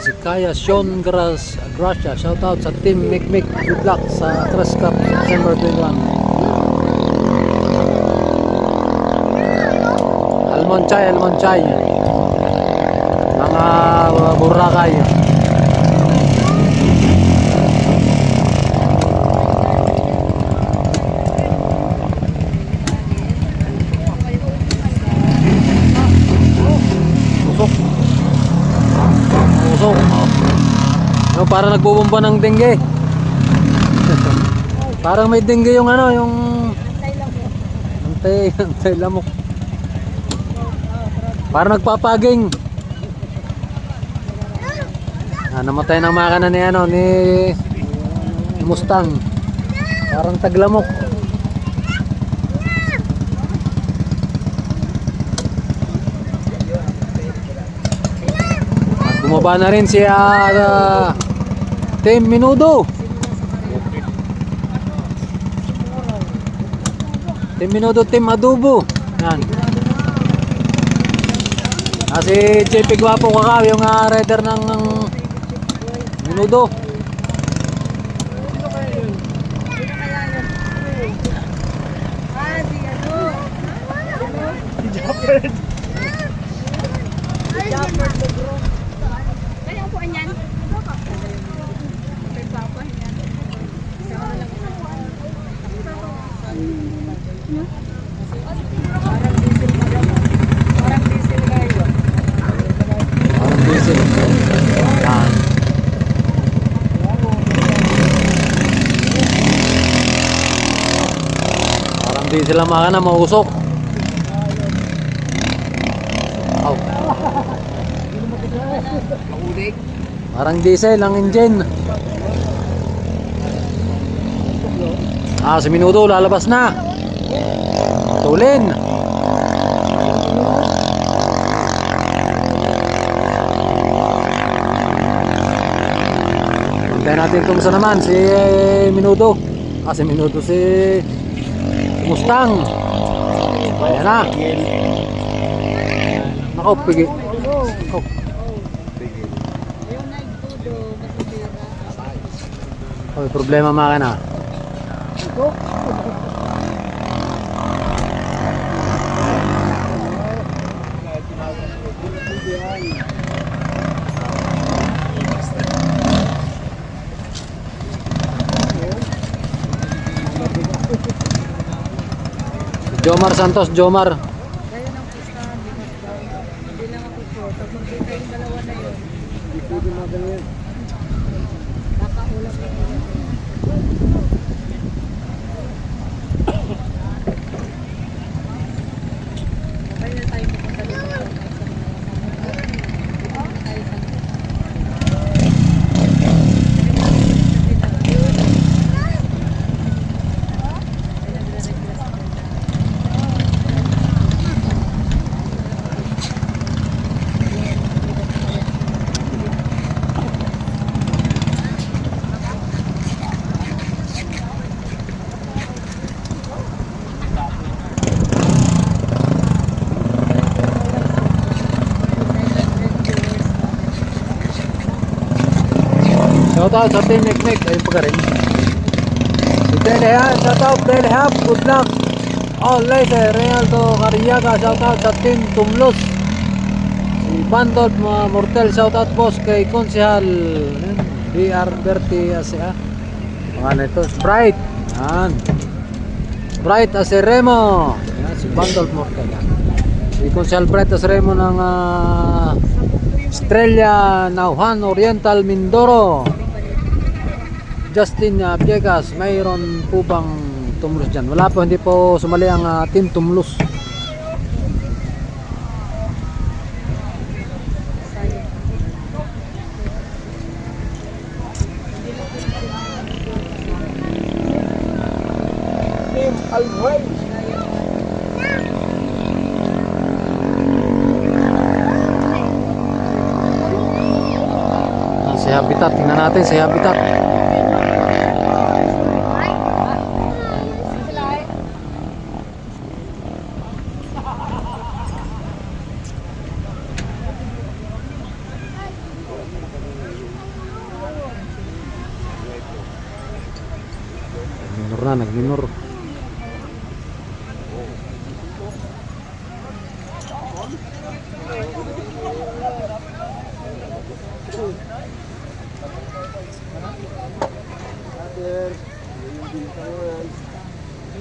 Si Kaya Sean Gracia, shout out sa team Mikmik, good luck sa Trust Cup December 21. Almond Chai mga Boracay. Usok. No, parang nagbubomba ng dengue. Parang may dengue yung ano, yung antay lamok. Parang nagpapaging. Namatay ng makina ni ano ni Mustang. Parang taglamok. Bumaba na rin si Team Minudo. Team Minudo, Team Adobo. Yan. Si JP Guapo Kakao, yung rider ng Minudo. Kaya po anyan. Parang diesel. Yan. Parang diesel ang makina, mausok. Aw. Parang diesel ang engine. Si Minuto lalabas na. Tulin. Hintayin natin kung saan naman si Minuto. Si Minuto si Mustang. Ayan na. Nako, pigi. Oh. Oh, problema makina. Jomar Santos, Jomar. Ngayon ang pusta, hindi lang ako po. Pag magkita yung dalawa na yun, kakaulap lang yun. Kaya na tayo pupunta dito sa mga tayo sa Shout out sa Team Mikmik. Ayun pa ka rin. Delehab, shout out Delehab, good luck. All later, Reynaldo Cariaga, shout out sa Team Tumlos. Si Bandot Mortel, shout out boss kay Konsehal DR Berti Asia. Pangalan ito, Sprite. Yan. Sprite Aseremo. Yan, si Bandot Mortel. Yan. Si Konsehal Sprite Aseremo ng Estrella Nauhan Oriental Mindoro. Justin Viegas, mayroon po bang Tumlos dyan? Wala po, hindi po sumali ang Team Tumlos. Team Alway. Si Habitat, tingnan natin si Habitat. Nagminor na, nagminor.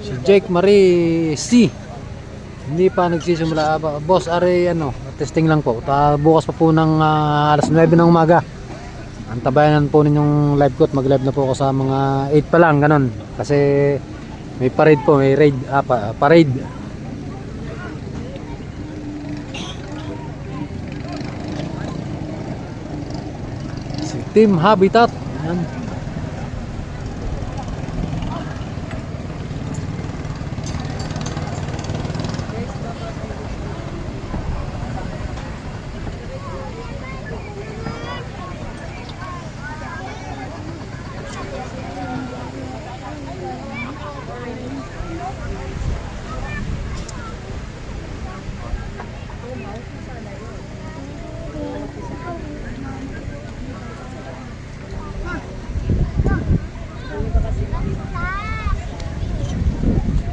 Si Jake Marie C. Hindi pa nagsisimula. Boss, are ano, testing lang po. Bukas pa po ng alas 9 ng umaga. Antabayanan po ninyong live ko at mag-live na po ako sa mga 8 pa lang, ganun. Kasi may parade po, may raid, parade. Si Team Habitat. Yan.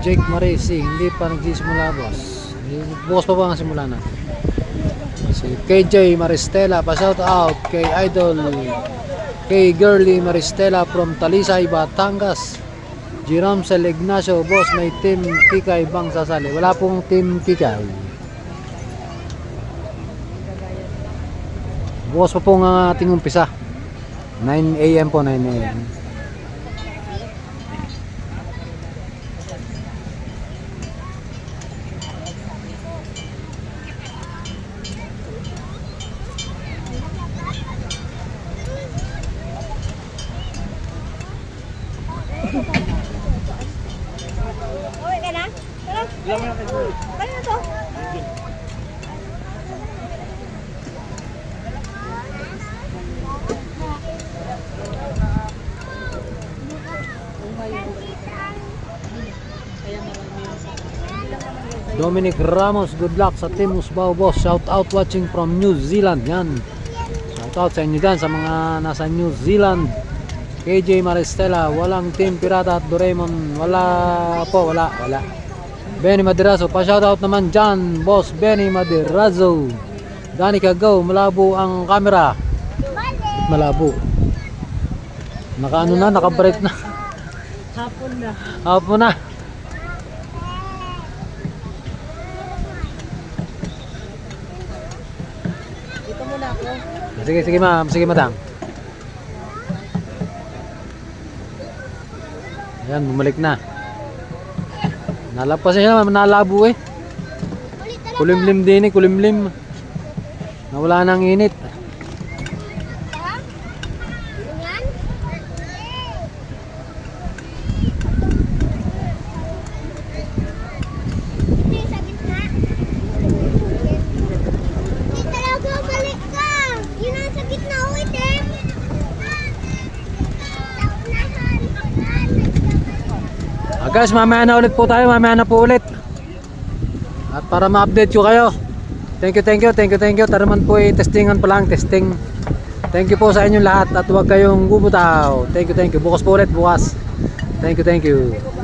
Jake Marisi, hindi pa nagsisimula boss. Bukas pa ba ang simula natin? Si KJ Maristela, pa shout out kay Idol, kay Girly Maristela from Talisay, Batangas. Jerome Sel Ignacio, boss, may Team Kikay bang sasali? Wala pong Team Kikay. Bukas pa po ang ating umpisa. 9 AM po, 9 AM. Uwi ka na? Tara. Kaya na to. Dominic Ramos, good luck sa Team Usbao boss. Shout out watching from New Zealand. Yan. Shout out sa inyo dyan, sa mga nasa New Zealand. KJ Maristela, walang Team Pirata at Doraemon. Wala po, wala. Benny Maderazo, pa shout out naman dyan, boss Benny Maderazo. Dani Kagaw, malabo ang camera. Malabo. Naka ano na, naka-bright na. Hapon na. Hapon na. Dito muna ako. Sige ma'am, sige madam. Ayan, bumalik na. Nalapas siya, nalabo eh. Kulimlim din eh, kulimlim. Nawala ng init. Guys, mamaya na ulit po tayo, mamaya na po ulit. At para ma-update ko kayo. Thank you. Tara man po testingan pa lang, testing. Thank you po sa inyong lahat at huwag kayong bubutaw. Thank you. Bukas po ulit, bukas. Thank you, thank you.